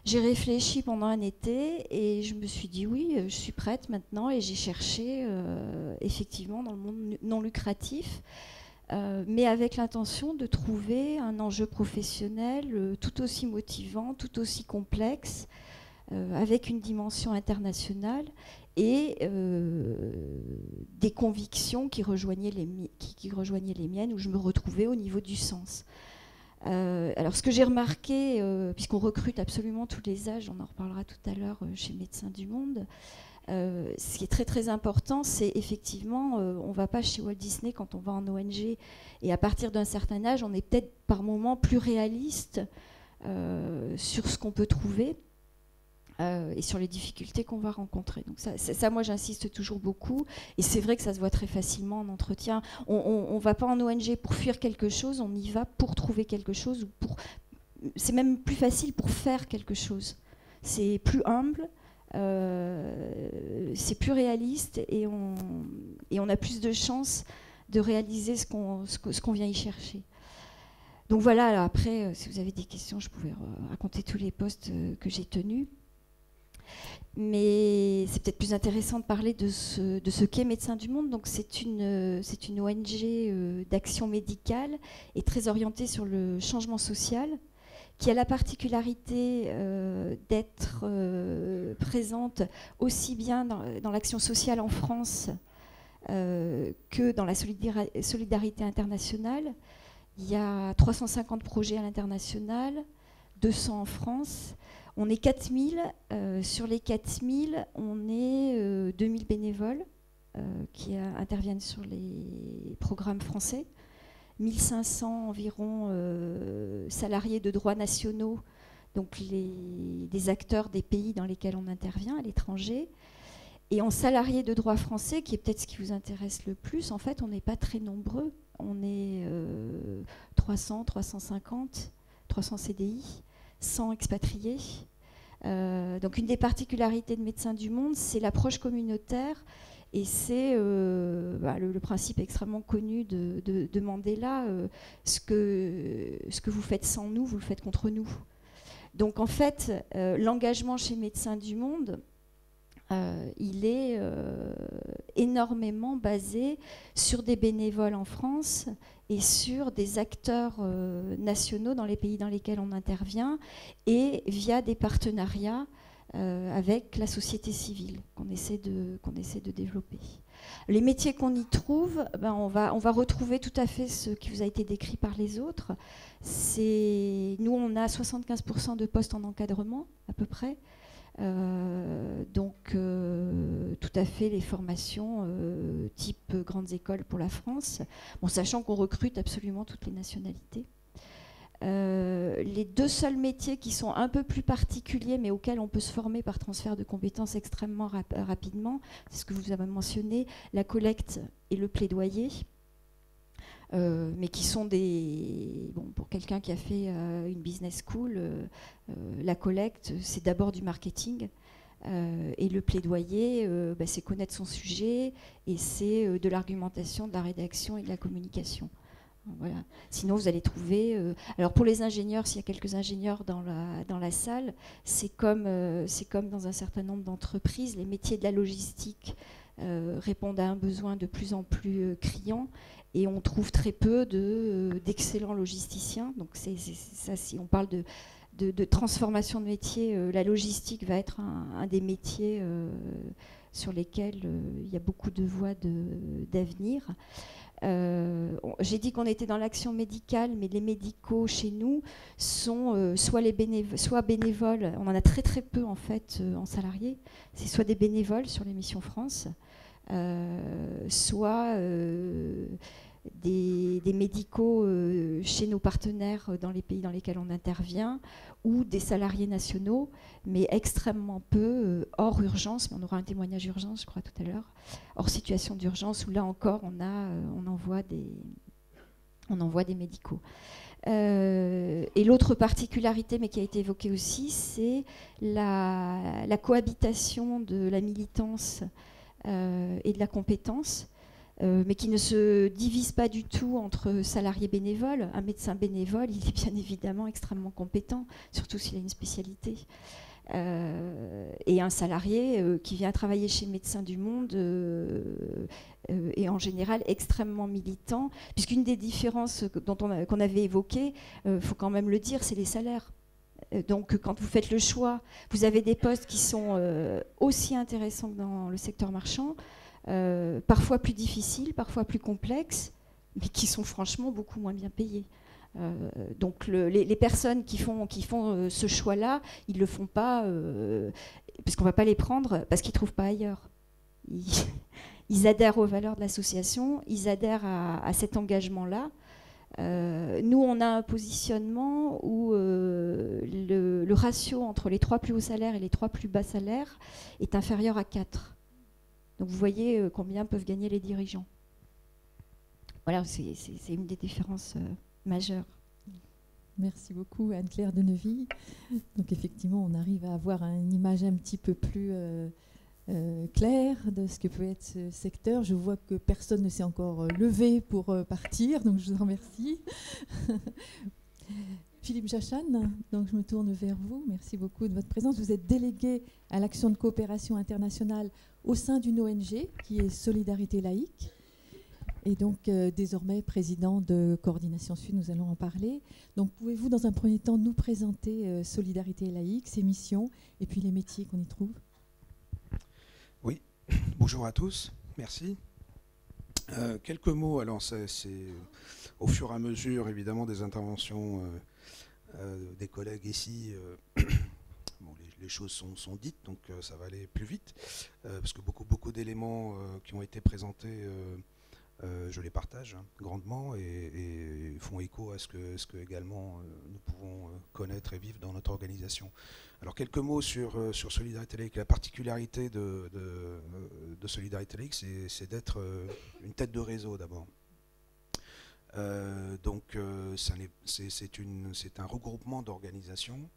J'ai réfléchi pendant un été et je me suis dit oui, je suis prête maintenant, et j'ai cherché effectivement dans le monde non lucratif, mais avec l'intention de trouver un enjeu professionnel tout aussi motivant, tout aussi complexe, avec une dimension internationale et des convictions qui rejoignaient les miennes, où je me retrouvais au niveau du sens. Alors ce que j'ai remarqué, puisqu'on recrute absolument tous les âges, on en reparlera tout à l'heure chez Médecins du Monde, ce qui est très très important, c'est effectivement, on ne va pas chez Walt Disney quand on va en ONG, et à partir d'un certain âge, on est peut-être par moments plus réaliste sur ce qu'on peut trouver. Et sur les difficultés qu'on va rencontrer. Donc ça, moi, j'insiste toujours beaucoup. Et c'est vrai que ça se voit très facilement en entretien. On ne va pas en ONG pour fuir quelque chose, on y va pour trouver quelque chose. C'est même plus facile pour faire quelque chose. C'est plus humble, c'est plus réaliste, et on a plus de chances de réaliser ce qu'on vient y chercher. Donc voilà, alors après, si vous avez des questions, je pouvais raconter tous les postes que j'ai tenus. Mais c'est peut-être plus intéressant de parler de ce qu'est Médecins du Monde. Donc c'est une ONG d'action médicale et très orientée sur le changement social, qui a la particularité d'être présente aussi bien dans l'action sociale en France que dans la solidarité internationale. Il y a 350 projets à l'international, 200 en France. On est 4000, sur les 4000, on est 2000 bénévoles qui interviennent sur les programmes français, 1500 environ salariés de droits nationaux, donc des acteurs des pays dans lesquels on intervient à l'étranger. Et en salariés de droit français, qui est peut-être ce qui vous intéresse le plus, en fait, on n'est pas très nombreux. On est 300, 350, 300 CDI. 100 expatriés. Donc une des particularités de Médecins du Monde, c'est l'approche communautaire, et c'est le principe extrêmement connu de Mandela, ce que vous faites sans nous, vous le faites contre nous. Donc en fait, l'engagement chez Médecins du Monde, il est énormément basé sur des bénévoles en France et sur des acteurs nationaux dans les pays dans lesquels on intervient, et via des partenariats avec la société civile qu'on essaie de développer. Les métiers qu'on y trouve, on va retrouver tout à fait ce qui vous a été décrit par les autres. Nous, on a 75% de postes en encadrement, à peu près. Donc tout à fait les formations type grandes écoles pour la France, bon, sachant qu'on recrute absolument toutes les nationalités. Les deux seuls métiers qui sont un peu plus particuliers, mais auxquels on peut se former par transfert de compétences extrêmement rapidement, c'est ce que vous avez mentionné, la collecte et le plaidoyer. Mais qui sont des... Bon, pour quelqu'un qui a fait une business school, la collecte, c'est d'abord du marketing. Et le plaidoyer, c'est connaître son sujet et c'est de l'argumentation, de la rédaction et de la communication. Voilà. Sinon, vous allez trouver... alors, pour les ingénieurs, s'il y a quelques ingénieurs dans la salle, c'est comme dans un certain nombre d'entreprises, les métiers de la logistique répondent à un besoin de plus en plus criant. Et on trouve très peu d'excellents logisticiens. Donc ça, si on parle de transformation de métier, la logistique va être un des métiers sur lesquels il y a beaucoup de voies d'avenir. J'ai dit qu'on était dans l'action médicale, mais les médicaux chez nous sont soit bénévoles, on en a très très peu en fait en salariés, c'est soit des bénévoles sur les missions France, soit des médicaux chez nos partenaires dans les pays dans lesquels on intervient, ou des salariés nationaux, mais extrêmement peu hors urgence, mais on aura un témoignage urgence, je crois, tout à l'heure, hors situation d'urgence, où là encore, on envoie des médicaux. Et l'autre particularité, mais qui a été évoquée aussi, c'est la cohabitation de la militance et de la compétence, mais qui ne se divise pas du tout entre salariés bénévoles. Un médecin bénévole, il est bien évidemment extrêmement compétent, surtout s'il a une spécialité. Et un salarié qui vient travailler chez Médecins du Monde est en général extrêmement militant, puisqu'une des différences qu'on avait évoquées, faut quand même le dire, c'est les salaires. Donc quand vous faites le choix, vous avez des postes qui sont aussi intéressants que dans le secteur marchand, parfois plus difficiles, parfois plus complexes, mais qui sont franchement beaucoup moins bien payés. Donc les personnes qui font ce choix-là, ils ne le font pas parce qu'on ne va pas les prendre parce qu'ils ne trouvent pas ailleurs. Ils adhèrent aux valeurs de l'association, ils adhèrent à cet engagement-là. Nous, on a un positionnement où le ratio entre les 3 plus hauts salaires et les 3 plus bas salaires est inférieur à 4. Donc vous voyez combien peuvent gagner les dirigeants. Voilà, c'est une des différences majeures. Merci beaucoup Anne-Claire Deneville. Donc effectivement, on arrive à avoir une image un petit peu plus claire de ce que peut être ce secteur. Je vois que personne ne s'est encore levé pour partir, donc je vous remercie. Philippe Jachan, donc je me tourne vers vous. Merci beaucoup de votre présence. Vous êtes délégué à l'action de coopération internationale au sein d'une ONG qui est Solidarité Laïque. Et donc désormais président de Coordination Sud, nous allons en parler. Donc pouvez-vous dans un premier temps nous présenter Solidarité Laïque, ses missions et puis les métiers qu'on y trouve? Oui, bonjour à tous, merci. Quelques mots, alors c'est au fur et à mesure évidemment des interventions des collègues ici, bon, les choses sont dites, donc ça va aller plus vite, parce que beaucoup d'éléments qui ont été présentés, je les partage grandement et font écho à ce que également nous pouvons connaître et vivre dans notre organisation. Alors quelques mots sur Solidarité Laïque. La particularité de Solidarité Laïque, c'est d'être une tête de réseau d'abord. Donc c'est un regroupement d'organisations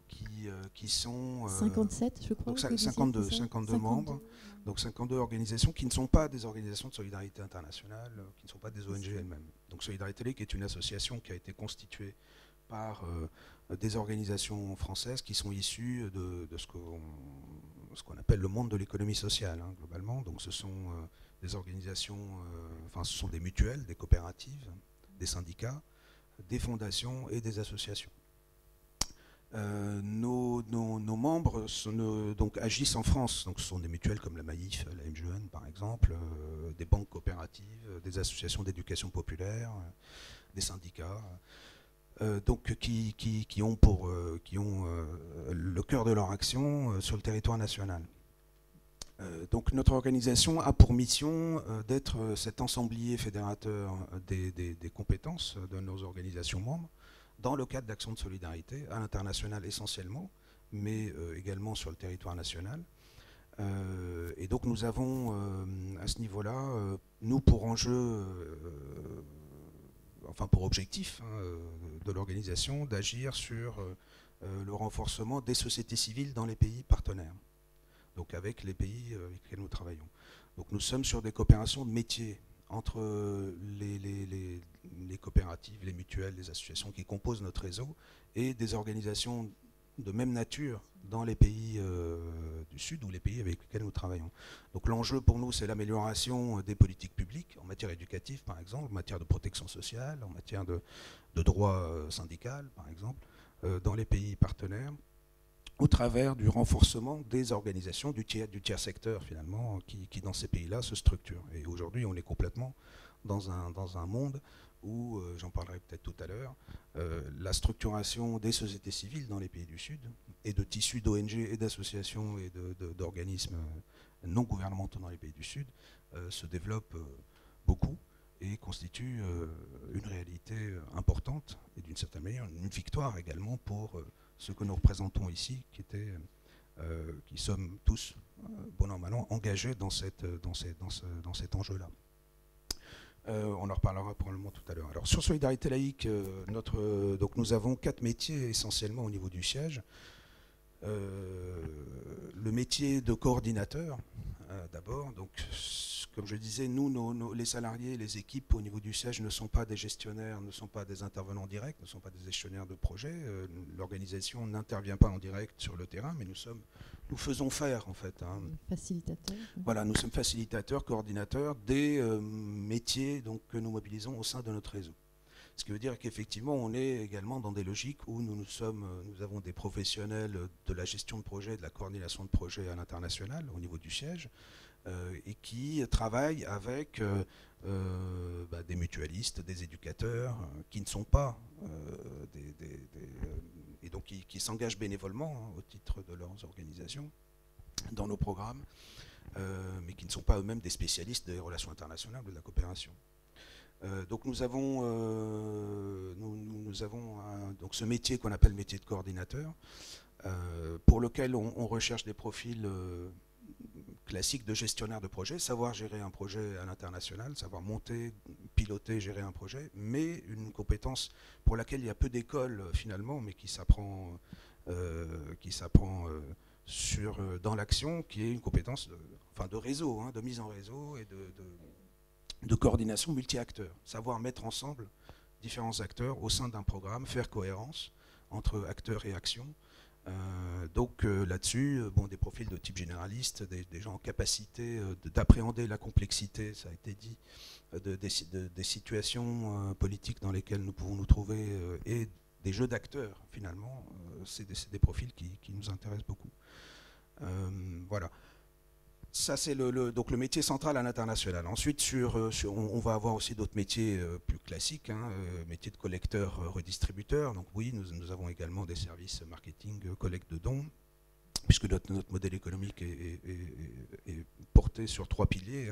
qui sont 57, je crois. Donc 52 membres, donc 52 organisations qui ne sont pas des organisations de solidarité internationale, qui ne sont pas des ONG elles-mêmes. Donc Solidarité Laïque est une association qui a été constituée par des organisations françaises qui sont issues de ce qu'on appelle le monde de l'économie sociale, hein, globalement. Donc ce sont des organisations, enfin ce sont des mutuelles, des coopératives, des syndicats, des fondations et des associations. Nos membres donc, agissent en France, donc ce sont des mutuelles comme la Maïf, la MGN par exemple, des banques coopératives, des associations d'éducation populaire, des syndicats, donc qui ont le cœur de leur action sur le territoire national. Donc notre organisation a pour mission d'être cet ensemblier fédérateur des compétences de nos organisations membres dans le cadre d'actions de solidarité à l'international essentiellement, mais également sur le territoire national. Et donc nous avons à ce niveau-là, nous pour enjeu, enfin pour objectif de l'organisation, d'agir sur le renforcement des sociétés civiles dans les pays partenaires, donc avec les pays avec lesquels nous travaillons. Donc nous sommes sur des coopérations de métiers entre les coopératives, les mutuelles, les associations qui composent notre réseau et des organisations de même nature dans les pays du Sud ou les pays avec lesquels nous travaillons. Donc l'enjeu pour nous, c'est l'amélioration des politiques publiques en matière éducative, par exemple, en matière de protection sociale, en matière de droit syndical, par exemple, dans les pays partenaires, au travers du renforcement des organisations du tiers secteur, finalement, qui dans ces pays-là se structurent. Et aujourd'hui, on est complètement dans un monde où, j'en parlerai peut-être tout à l'heure, la structuration des sociétés civiles dans les pays du Sud et de tissus d'ONG et d'associations et d'organismes non gouvernementaux dans les pays du Sud se développe beaucoup et constitue une réalité importante et d'une certaine manière une victoire également pour ce que nous représentons ici, qui sommes tous, bon an, mal an, engagés dans cet enjeu-là. On en reparlera probablement tout à l'heure. Alors sur Solidarité laïque, donc nous avons 4 métiers essentiellement au niveau du siège. Le métier de coordinateur, d'abord. Donc, comme je disais, nous, les salariés, les équipes au niveau du siège ne sont pas des gestionnaires, ne sont pas des intervenants directs, ne sont pas des gestionnaires de projet. L'organisation n'intervient pas en direct sur le terrain, mais nous faisons faire, en fait. Facilitateurs. Voilà, nous sommes facilitateurs, coordinateurs des métiers donc, que nous mobilisons au sein de notre réseau. Ce qui veut dire qu'effectivement, on est également dans des logiques où nous avons des professionnels de la gestion de projet, de la coordination de projet à l'international, au niveau du siège, et qui travaillent avec des mutualistes, des éducateurs, qui ne sont pas et donc qui s'engagent bénévolement au titre de leurs organisations dans nos programmes, mais qui ne sont pas eux-mêmes des spécialistes des relations internationales ou de la coopération. Donc nous avons donc ce métier qu'on appelle métier de coordinateur, pour lequel on recherche des profils classiques de gestionnaire de projet, savoir gérer un projet à l'international, savoir monter, piloter, gérer un projet, mais une compétence pour laquelle il y a peu d'écoles finalement, mais qui s'apprend dans l'action, qui est une compétence de réseau, de mise en réseau et de coordination multi-acteurs, savoir mettre ensemble différents acteurs au sein d'un programme, faire cohérence entre acteurs et actions. Donc là-dessus, des profils de type généraliste, des gens en capacité d'appréhender la complexité, ça a été dit, des situations politiques dans lesquelles nous pouvons nous trouver et des jeux d'acteurs finalement, c'est des profils qui nous intéressent beaucoup. Voilà. Ça, c'est donc le métier central à l'international. Ensuite, on va avoir aussi d'autres métiers plus classiques, métier de collecteur, redistributeur. Donc oui, nous avons également des services marketing, collecte de dons, puisque notre modèle économique est porté sur 3 piliers,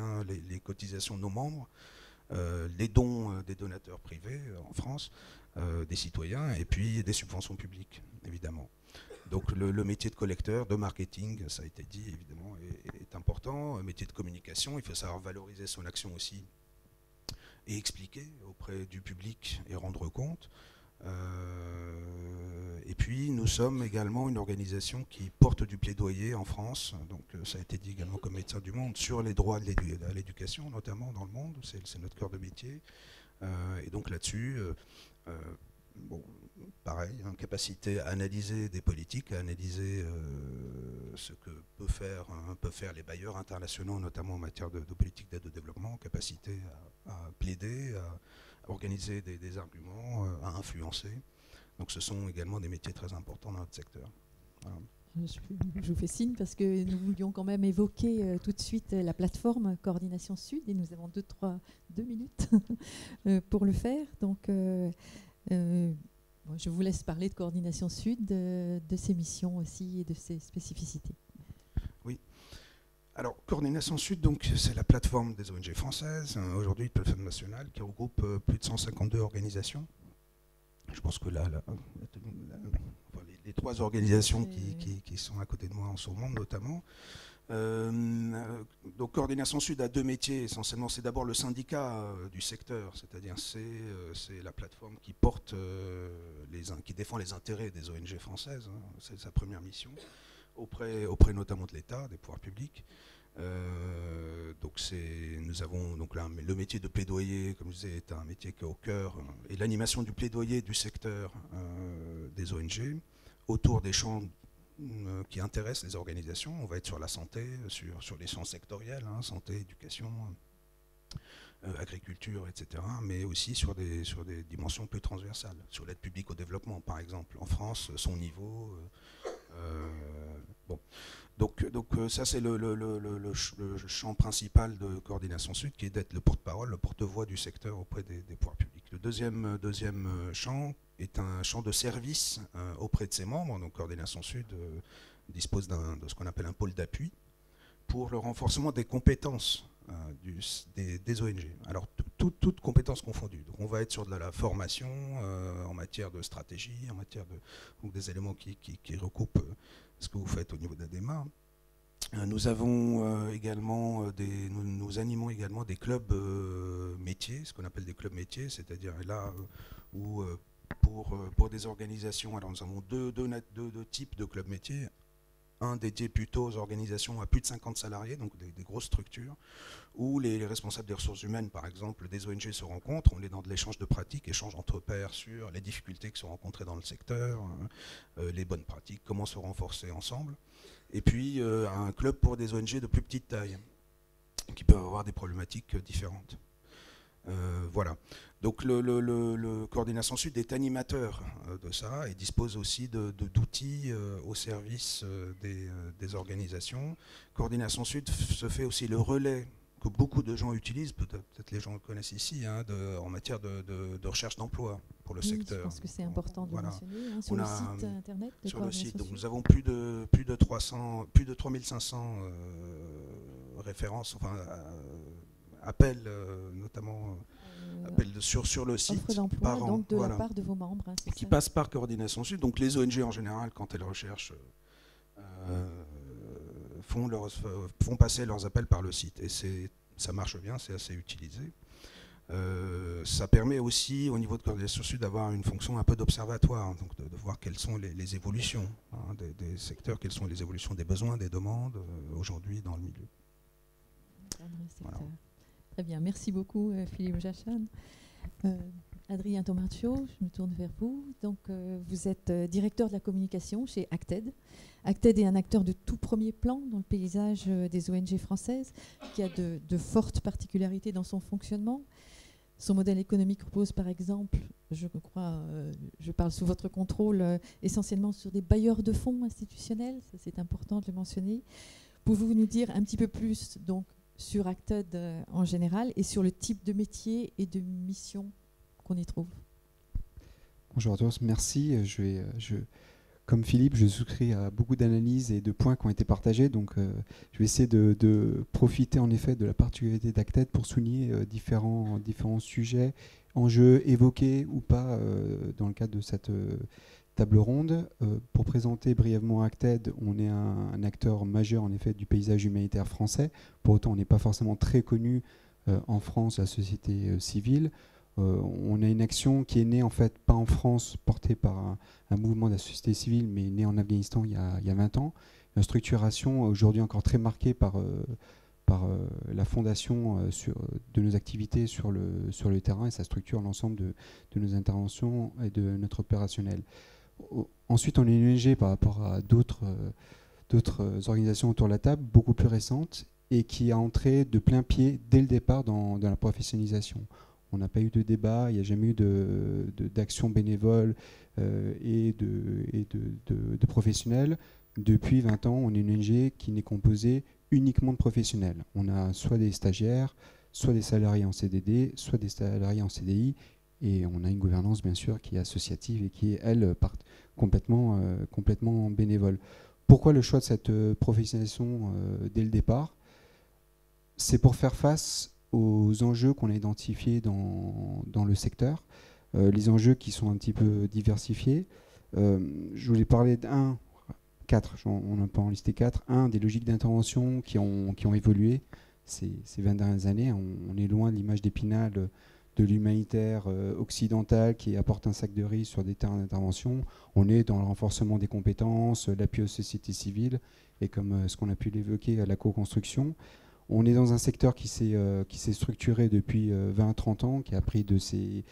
les cotisations de nos membres, les dons des donateurs privés en France, des citoyens, et puis des subventions publiques, évidemment. Donc le métier de collecteur, de marketing, ça a été dit évidemment, est important. Métier de communication, il faut savoir valoriser son action aussi et expliquer auprès du public et rendre compte. Et puis nous sommes également une organisation qui porte du plaidoyer en France, donc ça a été dit également comme Médecins du Monde, sur les droits à l'éducation notamment dans le monde, c'est notre cœur de métier. Et donc là-dessus, pareil, capacité à analyser des politiques, à analyser ce que peuvent faire les bailleurs internationaux, notamment en matière de politique d'aide au développement, capacité à plaider, à organiser des arguments, à influencer. Donc ce sont également des métiers très importants dans notre secteur. Voilà. Je vous fais signe parce que nous voulions quand même évoquer tout de suite la plateforme Coordination Sud et nous avons 2 minutes pour le faire. Donc je vous laisse parler de Coordination Sud, de ses missions aussi et de ses spécificités. Oui. Alors, Coordination Sud, c'est la plateforme des ONG françaises, aujourd'hui une plateforme nationale qui regroupe plus de 152 organisations. Je pense que les 3 organisations qui sont à côté de moi en ce moment, notamment. Donc Coordination Sud a 2 métiers essentiellement. C'est d'abord le syndicat du secteur, c'est-à-dire c'est la plateforme qui porte, qui défend les intérêts des ONG françaises. Hein. C'est sa première mission auprès notamment de l'État, des pouvoirs publics. Nous avons donc là le métier de plaidoyer, comme je disais, est un métier qui est au cœur et l'animation du plaidoyer du secteur des ONG autour des champs qui intéressent les organisations. On va être sur la santé, sur les champs sectoriels, hein, santé, éducation, agriculture, etc., mais aussi sur des dimensions plus transversales, sur l'aide publique au développement, par exemple. En France, son niveau. Bon. Donc ça, c'est le champ principal de Coordination Sud, qui est d'être le porte-parole, le porte-voix du secteur auprès des pouvoirs publics. Le deuxième champ est un champ de service auprès de ses membres. Donc Coordination Sud dispose de ce qu'on appelle un pôle d'appui pour le renforcement des compétences des ONG. Alors toutes compétences confondues. Donc on va être sur de la formation en matière de stratégie, en matière des éléments qui recoupent ce que vous faites au niveau d'ADEMA. Nous avons également nous animons également des clubs métiers, ce qu'on appelle des clubs métiers, c'est-à-dire là où pour des organisations, alors nous avons deux types de clubs métiers. Un dédié plutôt aux organisations à plus de 50 salariés, donc des grosses structures, où les responsables des ressources humaines, par exemple, des ONG se rencontrent. On est dans de l'échange de pratiques, échange entre pairs sur les difficultés qui sont rencontrées dans le secteur, les bonnes pratiques, comment se renforcer ensemble. Et puis un club pour des ONG de plus petite taille, qui peuvent avoir des problématiques différentes. Voilà. Donc le Coordination Sud est animateur de ça et dispose aussi d'outils au service des organisations. Coordination Sud se fait aussi le relais que beaucoup de gens utilisent, peut-être les gens le connaissent ici, hein, en matière de recherche d'emploi pour le secteur. Je pense que c'est important de le mentionner, hein, sur le site internet. Sur le site, donc nous avons plus de 3500 références, enfin appels notamment sur le site offre d'emploi, donc de la part de vos membres, hein, qui passent par Coordination Sud. Donc les ONG en général, quand elles recherchent, font passer leurs appels par le site, et ça marche bien, c'est assez utilisé. Ça permet aussi au niveau de Coordination Sud d'avoir une fonction un peu d'observatoire, donc de voir quelles sont les évolutions des secteurs, quelles sont les évolutions des besoins, des demandes aujourd'hui dans le milieu. Voilà. Très bien, merci beaucoup Philippe Jachan. Adrien Tomaccio, je me tourne vers vous. Donc, vous êtes directeur de la communication chez Acted. Acted est un acteur de tout premier plan dans le paysage des ONG françaises, qui a de fortes particularités dans son fonctionnement. Son modèle économique repose par exemple, je crois, je parle sous votre contrôle, essentiellement sur des bailleurs de fonds institutionnels, ça c'est important de le mentionner. Pouvez-vous nous dire un petit peu plus donc, sur Acted en général et sur le type de métier et de mission qu'on y trouve? Bonjour à tous, merci. Comme Philippe, je souscris à beaucoup d'analyses et de points qui ont été partagés, donc je vais essayer de profiter en effet de la particularité d'Acted pour souligner différents sujets, enjeux évoqués ou pas dans le cadre de cette table ronde. Pour présenter brièvement Acted, on est un acteur majeur en effet du paysage humanitaire français. Pour autant, on n'est pas forcément très connu en France, la société civile. On a une action qui est née en fait pas en France, portée par un mouvement de la société civile, mais née en Afghanistan il y a 20 ans. Une structuration aujourd'hui encore très marquée par la fondation de nos activités sur le terrain, et ça structure l'ensemble de nos interventions et de notre opérationnel. Ensuite, on est une ONG par rapport à d'autres organisations autour de la table, beaucoup plus récentes, et qui a entré de plein pied dès le départ dans la professionnalisation. On n'a pas eu de débat, il n'y a jamais eu d'action bénévole et de professionnels. Depuis 20 ans, on est une ONG qui n'est composée uniquement de professionnels. On a soit des stagiaires, soit des salariés en CDD, soit des salariés en CDI, et on a une gouvernance bien sûr qui est associative et qui est, elle, complètement bénévole. Pourquoi le choix de cette professionnalisation dès le départ ? c'est pour faire face aux enjeux qu'on a identifiés dans le secteur, les enjeux qui sont un petit peu diversifiés. Je voulais parler on peut en lister 4. Des logiques d'intervention qui ont évolué ces 20 dernières années. On est loin de l'image d'Épinal de l'humanitaire occidental qui apporte un sac de riz sur des terrains d'intervention. On est dans le renforcement des compétences, l'appui aux sociétés civiles et comme ce qu'on a pu l'évoquer, la co-construction. On est dans un secteur qui s'est structuré depuis 20-30 ans, qui a appris de ses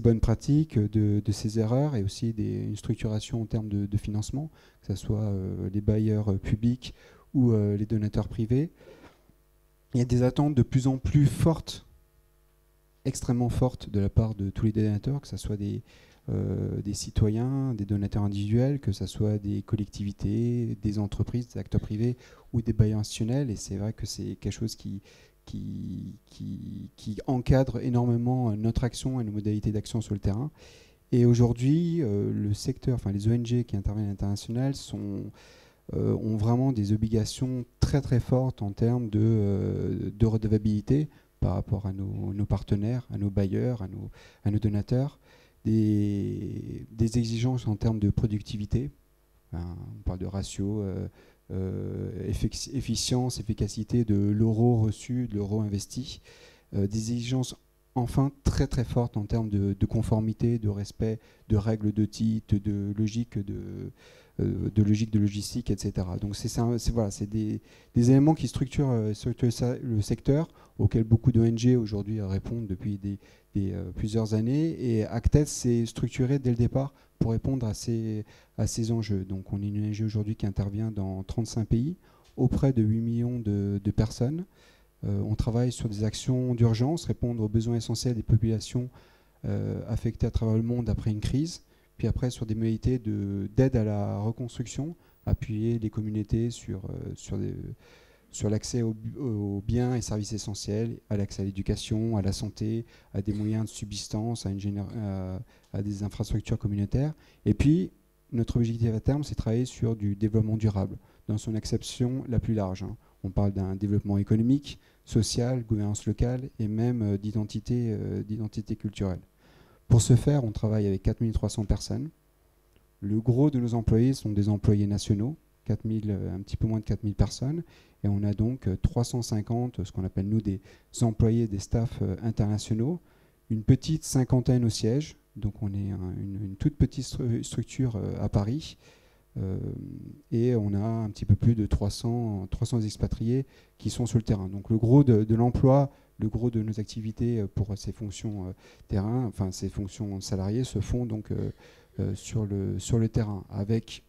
bonnes pratiques, de ses erreurs et aussi une structuration en termes de financement, que ce soit les bailleurs publics ou les donateurs privés. Il y a des attentes de plus en plus fortes, extrêmement fortes de la part de tous les donateurs, que ce soit des citoyens, des donateurs individuels, que ce soit des collectivités, des entreprises, des acteurs privés ou des bailleurs institutionnels. Et c'est vrai que c'est quelque chose qui encadre énormément notre action et nos modalités d'action sur le terrain. Et aujourd'hui, le secteur, les ONG qui interviennent à l'international ont vraiment des obligations très très fortes en termes de redevabilité par rapport à nos partenaires, à nos bailleurs, à nos donateurs, des exigences en termes de productivité. On parle de ratio, efficience, efficacité de l'euro reçu, de l'euro investi. Des exigences enfin très très fortes en termes de conformité, de respect, de règles de titre, de logique de logistique, etc. Donc c'est des éléments qui structurent le secteur, auquel beaucoup d'ONG aujourd'hui répondent depuis plusieurs années. Et Acted s'est structuré dès le départ pour répondre à ces enjeux. Donc on est une ONG aujourd'hui qui intervient dans 35 pays, auprès de 8 millions de personnes. On travaille sur des actions d'urgence, répondre aux besoins essentiels des populations affectées à travers le monde après une crise. Puis après, sur des modalités d'aide à la reconstruction, appuyer les communautés sur l'accès aux biens et services essentiels, à l'accès à l'éducation, à la santé, à des moyens de subsistance, à des infrastructures communautaires. Et puis, notre objectif à terme, c'est de travailler sur du développement durable, dans son acception la plus large. On parle d'un développement économique, social, gouvernance locale et même d'identité culturelle. Pour ce faire, on travaille avec 4300 personnes. Le gros de nos employés sont des employés nationaux, un petit peu moins de 4000 personnes. Et on a donc 350, ce qu'on appelle nous des employés, des staffs internationaux, une petite cinquantaine au siège. Donc on est une toute petite structure à Paris. Et on a un petit peu plus de 300 expatriés qui sont sur le terrain. Donc le gros de l'emploi, le gros de nos activités pour ces fonctions terrain, ces fonctions salariées se font donc sur le terrain. Avec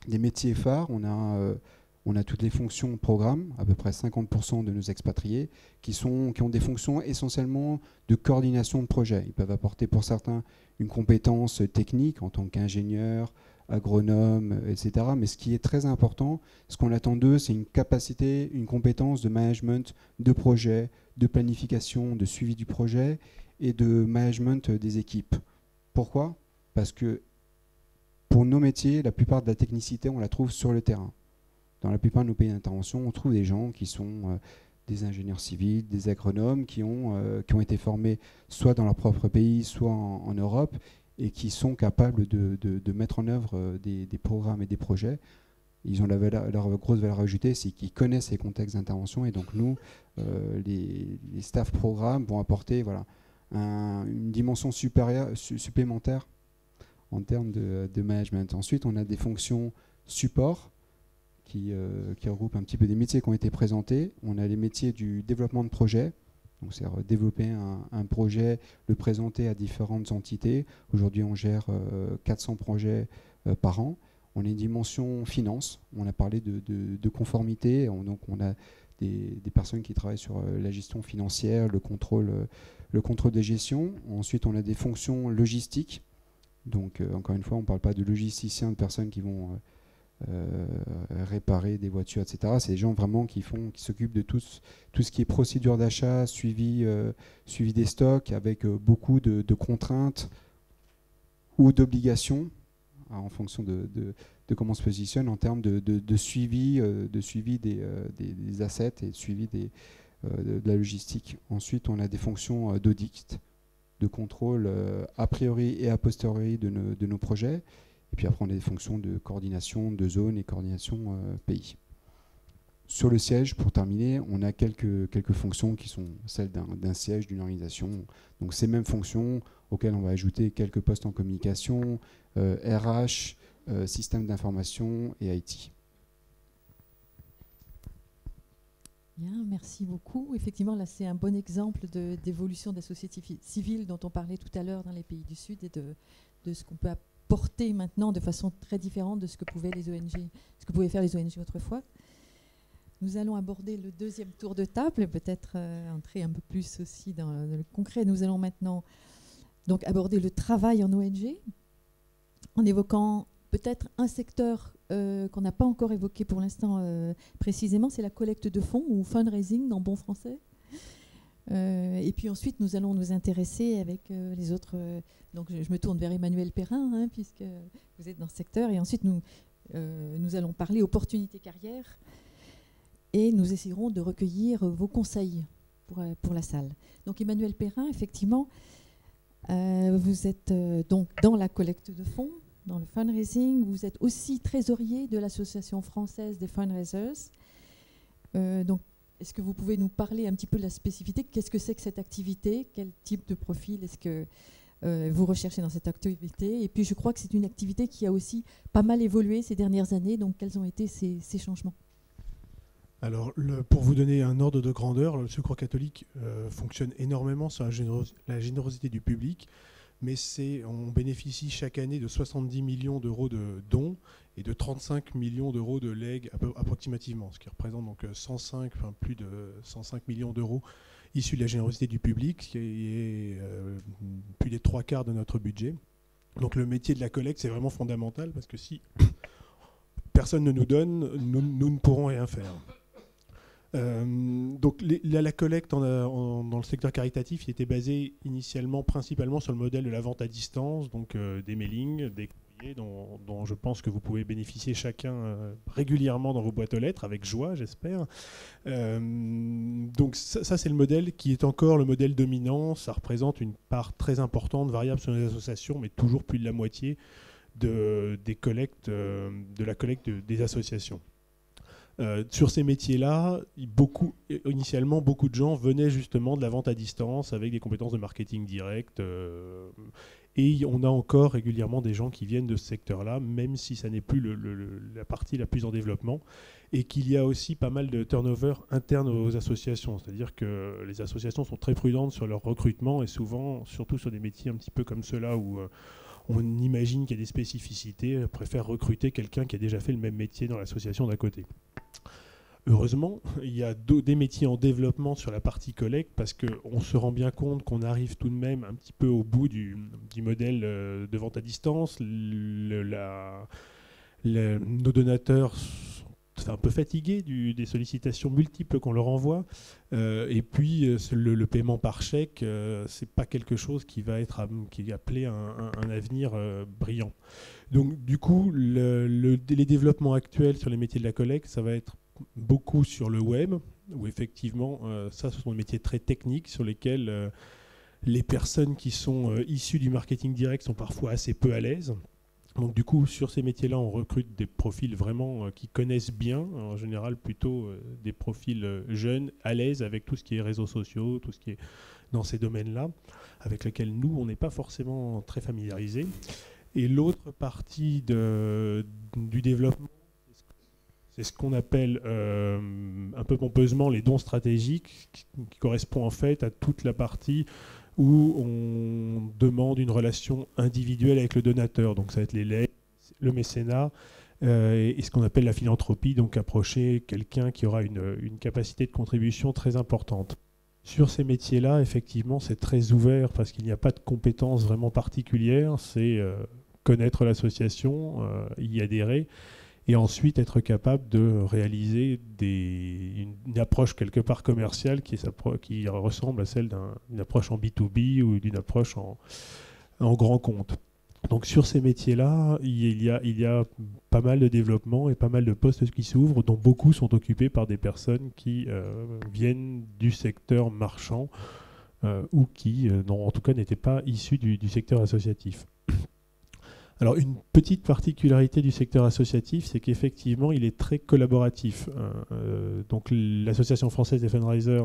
des métiers phares, on a toutes les fonctions programme, à peu près 50% de nos expatriés, qui ont des fonctions essentiellement de coordination de projet. Ils peuvent apporter pour certains une compétence technique en tant qu'ingénieur, agronome, etc. Mais ce qui est très important, ce qu'on attend d'eux, c'est une capacité, une compétence de management de projet, de planification, de suivi du projet et de management des équipes. Pourquoi ? Parce que pour nos métiers, la plupart de la technicité, on la trouve sur le terrain. Dans la plupart de nos pays d'intervention, on trouve des gens qui sont des ingénieurs civils, des agronomes, qui ont été formés soit dans leur propre pays, soit en Europe, et qui sont capables de mettre en œuvre des programmes et des projets. Ils ont leur grosse valeur ajoutée, c'est qu'ils connaissent les contextes d'intervention. Et donc nous, les staff programmes vont apporter une dimension supplémentaire en termes de management. Ensuite, on a des fonctions support qui regroupent un petit peu des métiers qui ont été présentés. On a les métiers du développement de projet. Donc c'est développer un projet, le présenter à différentes entités. Aujourd'hui, on gère 400 projets par an. On a une dimension finance. On a parlé de conformité. Donc on a des personnes qui travaillent sur la gestion financière, le contrôle des gestions. Ensuite, on a des fonctions logistiques. Donc encore une fois, on ne parle pas de logisticiens, de personnes qui vont réparer des voitures, etc. C'est des gens vraiment qui s'occupent de tout ce qui est procédure d'achat, suivi des stocks, avec beaucoup de contraintes ou d'obligations, en fonction de comment on se positionne en termes de suivi des assets et de suivi de la logistique. Ensuite, on a des fonctions d'audit, de contrôle a priori et a posteriori de nos projets. Et puis après, on a des fonctions de coordination de zone et coordination pays. Sur le siège, pour terminer, on a quelques fonctions qui sont celles d'un siège, d'une organisation. Donc ces mêmes fonctions auxquelles on va ajouter quelques postes en communication, RH, système d'information et IT. Bien, merci beaucoup. Effectivement, là, c'est un bon exemple d'évolution de la société civile dont on parlait tout à l'heure dans les pays du Sud et de ce qu'on peut apporter maintenant de façon très différente de ce que pouvaient les ONG, ce que pouvaient faire les ONG autrefois. Nous allons aborder le deuxième tour de table et peut-être entrer un peu plus aussi dans le concret. Nous allons maintenant donc aborder le travail en ONG en évoquant peut-être un secteur qu'on n'a pas encore évoqué pour l'instant précisément, c'est la collecte de fonds ou fundraising dans bon français. Et puis ensuite, nous allons nous intéresser avec les autres. Donc je me tourne vers Emmanuel Perrin, hein, puisque vous êtes dans ce secteur. Et ensuite, nous allons parler opportunités carrière. Et nous essaierons de recueillir vos conseils pour la salle. Donc Emmanuel Perrin, effectivement, vous êtes donc dans la collecte de fonds, dans le fundraising. Vous êtes aussi trésorier de l'Association française des fundraisers. Donc, est-ce que vous pouvez nous parler un petit peu de la spécificité? Qu'est-ce que c'est que cette activité? Quel type de profil est-ce que vous recherchez dans cette activité? Et puis, je crois que c'est une activité qui a aussi pas mal évolué ces dernières années. Donc, quels ont été ces changements? Alors, pour vous donner un ordre de grandeur, le Secours catholique fonctionne énormément sur la générosité du public, mais on bénéficie chaque année de 70 millions d'euros de dons et de 35 millions d'euros de legs approximativement, ce qui représente donc plus de 105 millions d'euros issus de la générosité du public, ce qui est plus des 3/4 de notre budget. Donc le métier de la collecte, c'est vraiment fondamental, parce que si personne ne nous donne, nous ne pourrons rien faire. Donc la collecte dans le secteur caritatif, il était basé initialement principalement sur le modèle de la vente à distance, donc des mailings, des courriers dont je pense que vous pouvez bénéficier chacun régulièrement dans vos boîtes aux lettres, avec joie j'espère. Donc ça c'est le modèle qui est encore le modèle dominant. Ça représente une part très importante, variable sur les associations, mais toujours plus de la moitié de la collecte des associations. Sur ces métiers-là, initialement, beaucoup de gens venaient justement de la vente à distance avec des compétences de marketing direct. Et on a encore régulièrement des gens qui viennent de ce secteur-là, même si ça n'est plus la partie la plus en développement. Et qu'il y a aussi pas mal de turnover interne aux associations. C'est-à-dire que les associations sont très prudentes sur leur recrutement et souvent, surtout sur des métiers un petit peu comme ceux-là où on imagine qu'il y a des spécificités, préfèrent recruter quelqu'un qui a déjà fait le même métier dans l'association d'à côté. Heureusement, il y a des métiers en développement sur la partie collecte parce qu'on se rend bien compte qu'on arrive tout de même un petit peu au bout du modèle de vente à distance. Nos donateurs sont un peu fatigués des sollicitations multiples qu'on leur envoie. Et puis, le paiement par chèque, c'est pas quelque chose qui va appeler un avenir brillant. Donc, du coup, les développements actuels sur les métiers de la collecte, ça va être beaucoup sur le web, où effectivement, ce sont des métiers très techniques sur lesquels les personnes qui sont issues du marketing direct sont parfois assez peu à l'aise. Donc du coup, sur ces métiers-là, on recrute des profils vraiment qui connaissent bien, en général plutôt des profils jeunes, à l'aise avec tout ce qui est réseaux sociaux, tout ce qui est dans ces domaines-là, avec lesquels nous, on n'est pas forcément très familiarisés. Et l'autre partie du développement, c'est ce qu'on appelle un peu pompeusement les dons stratégiques, qui correspond en fait à toute la partie où on demande une relation individuelle avec le donateur. Donc ça va être les legs, le mécénat et ce qu'on appelle la philanthropie, donc approcher quelqu'un qui aura une capacité de contribution très importante. Sur ces métiers-là, effectivement, c'est très ouvert parce qu'il n'y a pas de compétences vraiment particulières. C'est connaître l'association, y adhérer, et ensuite être capable de réaliser une approche quelque part commerciale qui ressemble à celle d'une approche en B2B ou d'une approche en grand compte. Donc sur ces métiers-là, il y a pas mal de développement et pas mal de postes qui s'ouvrent, dont beaucoup sont occupés par des personnes qui viennent du secteur marchand ou qui, en tout cas, n'étaient pas issus du secteur associatif. Alors une petite particularité du secteur associatif, c'est qu'effectivement il est très collaboratif. Donc l'association française des fundraisers,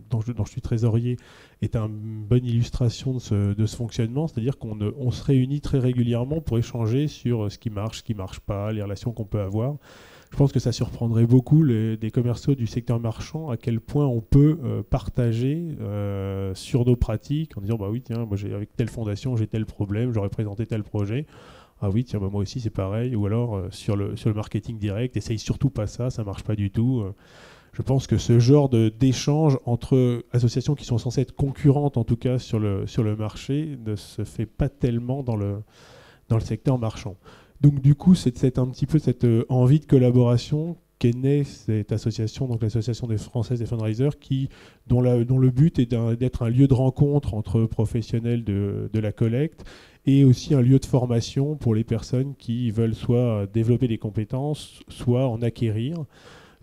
dont je suis trésorier, est une bonne illustration de ce fonctionnement, c'est-à-dire qu'on se réunit très régulièrement pour échanger sur ce qui marche pas, les relations qu'on peut avoir. Je pense que ça surprendrait beaucoup des commerciaux du secteur marchand à quel point on peut partager sur nos pratiques en disant bah oui tiens moi avec telle fondation j'ai tel problème, j'aurais présenté tel projet. Ah oui tiens bah moi aussi c'est pareil. Ou alors sur le marketing direct, essaye surtout pas ça marche pas du tout. Je pense que ce genre d'échange entre associations qui sont censées être concurrentes en tout cas sur le marché ne se fait pas tellement dans le secteur marchand. Donc du coup, c'est un petit peu cette envie de collaboration qu'est née cette association, donc l'association des Françaises des fundraisers, dont le but est d'être un lieu de rencontre entre professionnels de la collecte et aussi un lieu de formation pour les personnes qui veulent soit développer des compétences, soit en acquérir.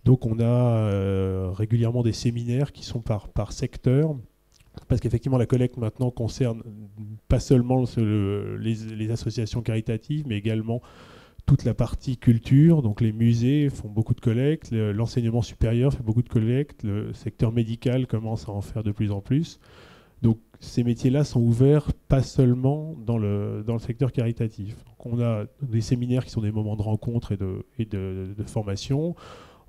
Donc on a régulièrement des séminaires qui sont par secteur. Parce qu'effectivement, la collecte maintenant concerne pas seulement les associations caritatives, mais également toute la partie culture. Donc les musées font beaucoup de collectes, l'enseignement supérieur fait beaucoup de collectes, le secteur médical commence à en faire de plus en plus. Donc ces métiers-là sont ouverts pas seulement dans le secteur caritatif. Donc, on a des séminaires qui sont des moments de rencontre et de formation.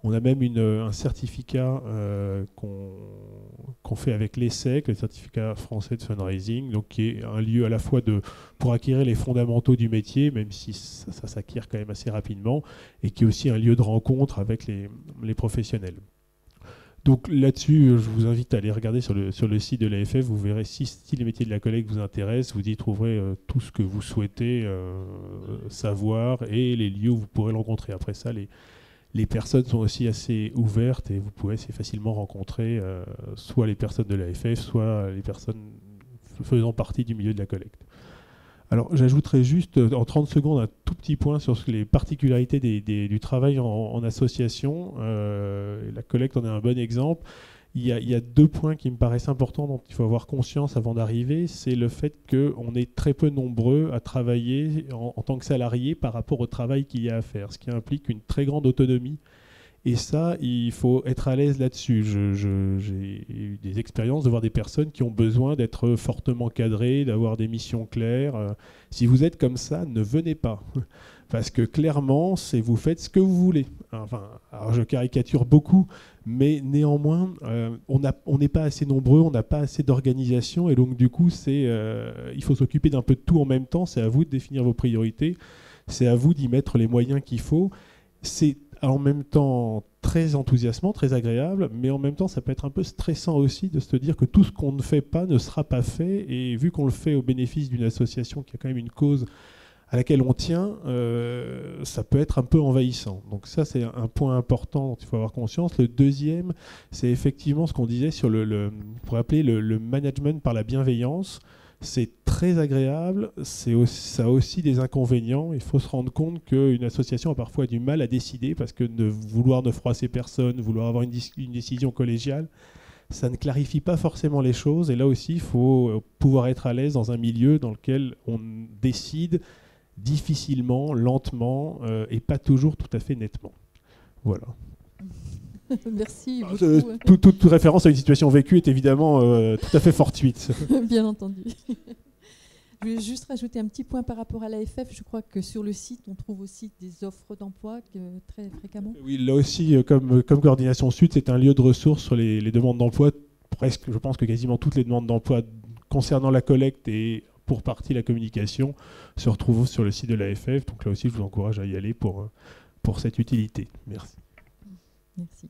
On a même un certificat qu'on fait avec l'ESSEC, le certificat français de fundraising, donc qui est un lieu à la fois pour acquérir les fondamentaux du métier, même si ça s'acquiert quand même assez rapidement, et qui est aussi un lieu de rencontre avec les professionnels. Donc là-dessus, je vous invite à aller regarder sur le site de l'AFF, vous verrez si les métiers de la collecte vous intéressent, vous y trouverez tout ce que vous souhaitez savoir et les lieux où vous pourrez le rencontrer. Après ça, les personnes sont aussi assez ouvertes et vous pouvez assez facilement rencontrer soit les personnes de l'AFF, soit les personnes faisant partie du milieu de la collecte. Alors j'ajouterai juste en 30 secondes un tout petit point sur les particularités du travail en association. La collecte en est un bon exemple. Il y a 2 points qui me paraissent importants dont il faut avoir conscience avant d'arriver. C'est le fait qu'on est très peu nombreux à travailler en tant que salariés par rapport au travail qu'il y a à faire, ce qui implique une très grande autonomie. Et ça, il faut être à l'aise là-dessus. J'ai eu des expériences de voir des personnes qui ont besoin d'être fortement cadrées, d'avoir des missions claires. Si vous êtes comme ça, ne venez pas. Parce que clairement, vous faites ce que vous voulez. Enfin, alors je caricature beaucoup, mais néanmoins, on n'est pas assez nombreux, on n'a pas assez d'organisation, et donc du coup, il faut s'occuper d'un peu de tout en même temps. C'est à vous de définir vos priorités, c'est à vous d'y mettre les moyens qu'il faut. C'est en même temps très enthousiasmant, très agréable, mais en même temps, ça peut être un peu stressant aussi de se dire que tout ce qu'on ne fait pas ne sera pas fait, et vu qu'on le fait au bénéfice d'une association qui a quand même une cause à laquelle on tient, ça peut être un peu envahissant. Donc ça, c'est un point important dont il faut avoir conscience. Le deuxième, c'est effectivement ce qu'on disait sur on pourrait appeler le management par la bienveillance. C'est très agréable, ça a aussi des inconvénients. Il faut se rendre compte qu'une association a parfois du mal à décider parce que vouloir ne froisser personne, vouloir avoir une décision collégiale, ça ne clarifie pas forcément les choses. Et là aussi, il faut pouvoir être à l'aise dans un milieu dans lequel on décide difficilement, lentement et pas toujours tout à fait nettement. Voilà. Merci beaucoup. Toute référence à une situation vécue est évidemment tout à fait fortuite. Bien entendu. Je vais juste rajouter un petit point par rapport à l'AFF. Je crois que sur le site, on trouve aussi des offres d'emploi très fréquemment. Oui, là aussi, comme Coordination Sud, c'est un lieu de ressources sur les demandes d'emploi. Presque, je pense que quasiment toutes les demandes d'emploi concernant la collecte et pour partie la communication se retrouvent sur le site de l'AFF. Donc là aussi, je vous encourage à y aller pour cette utilité. Merci. Merci.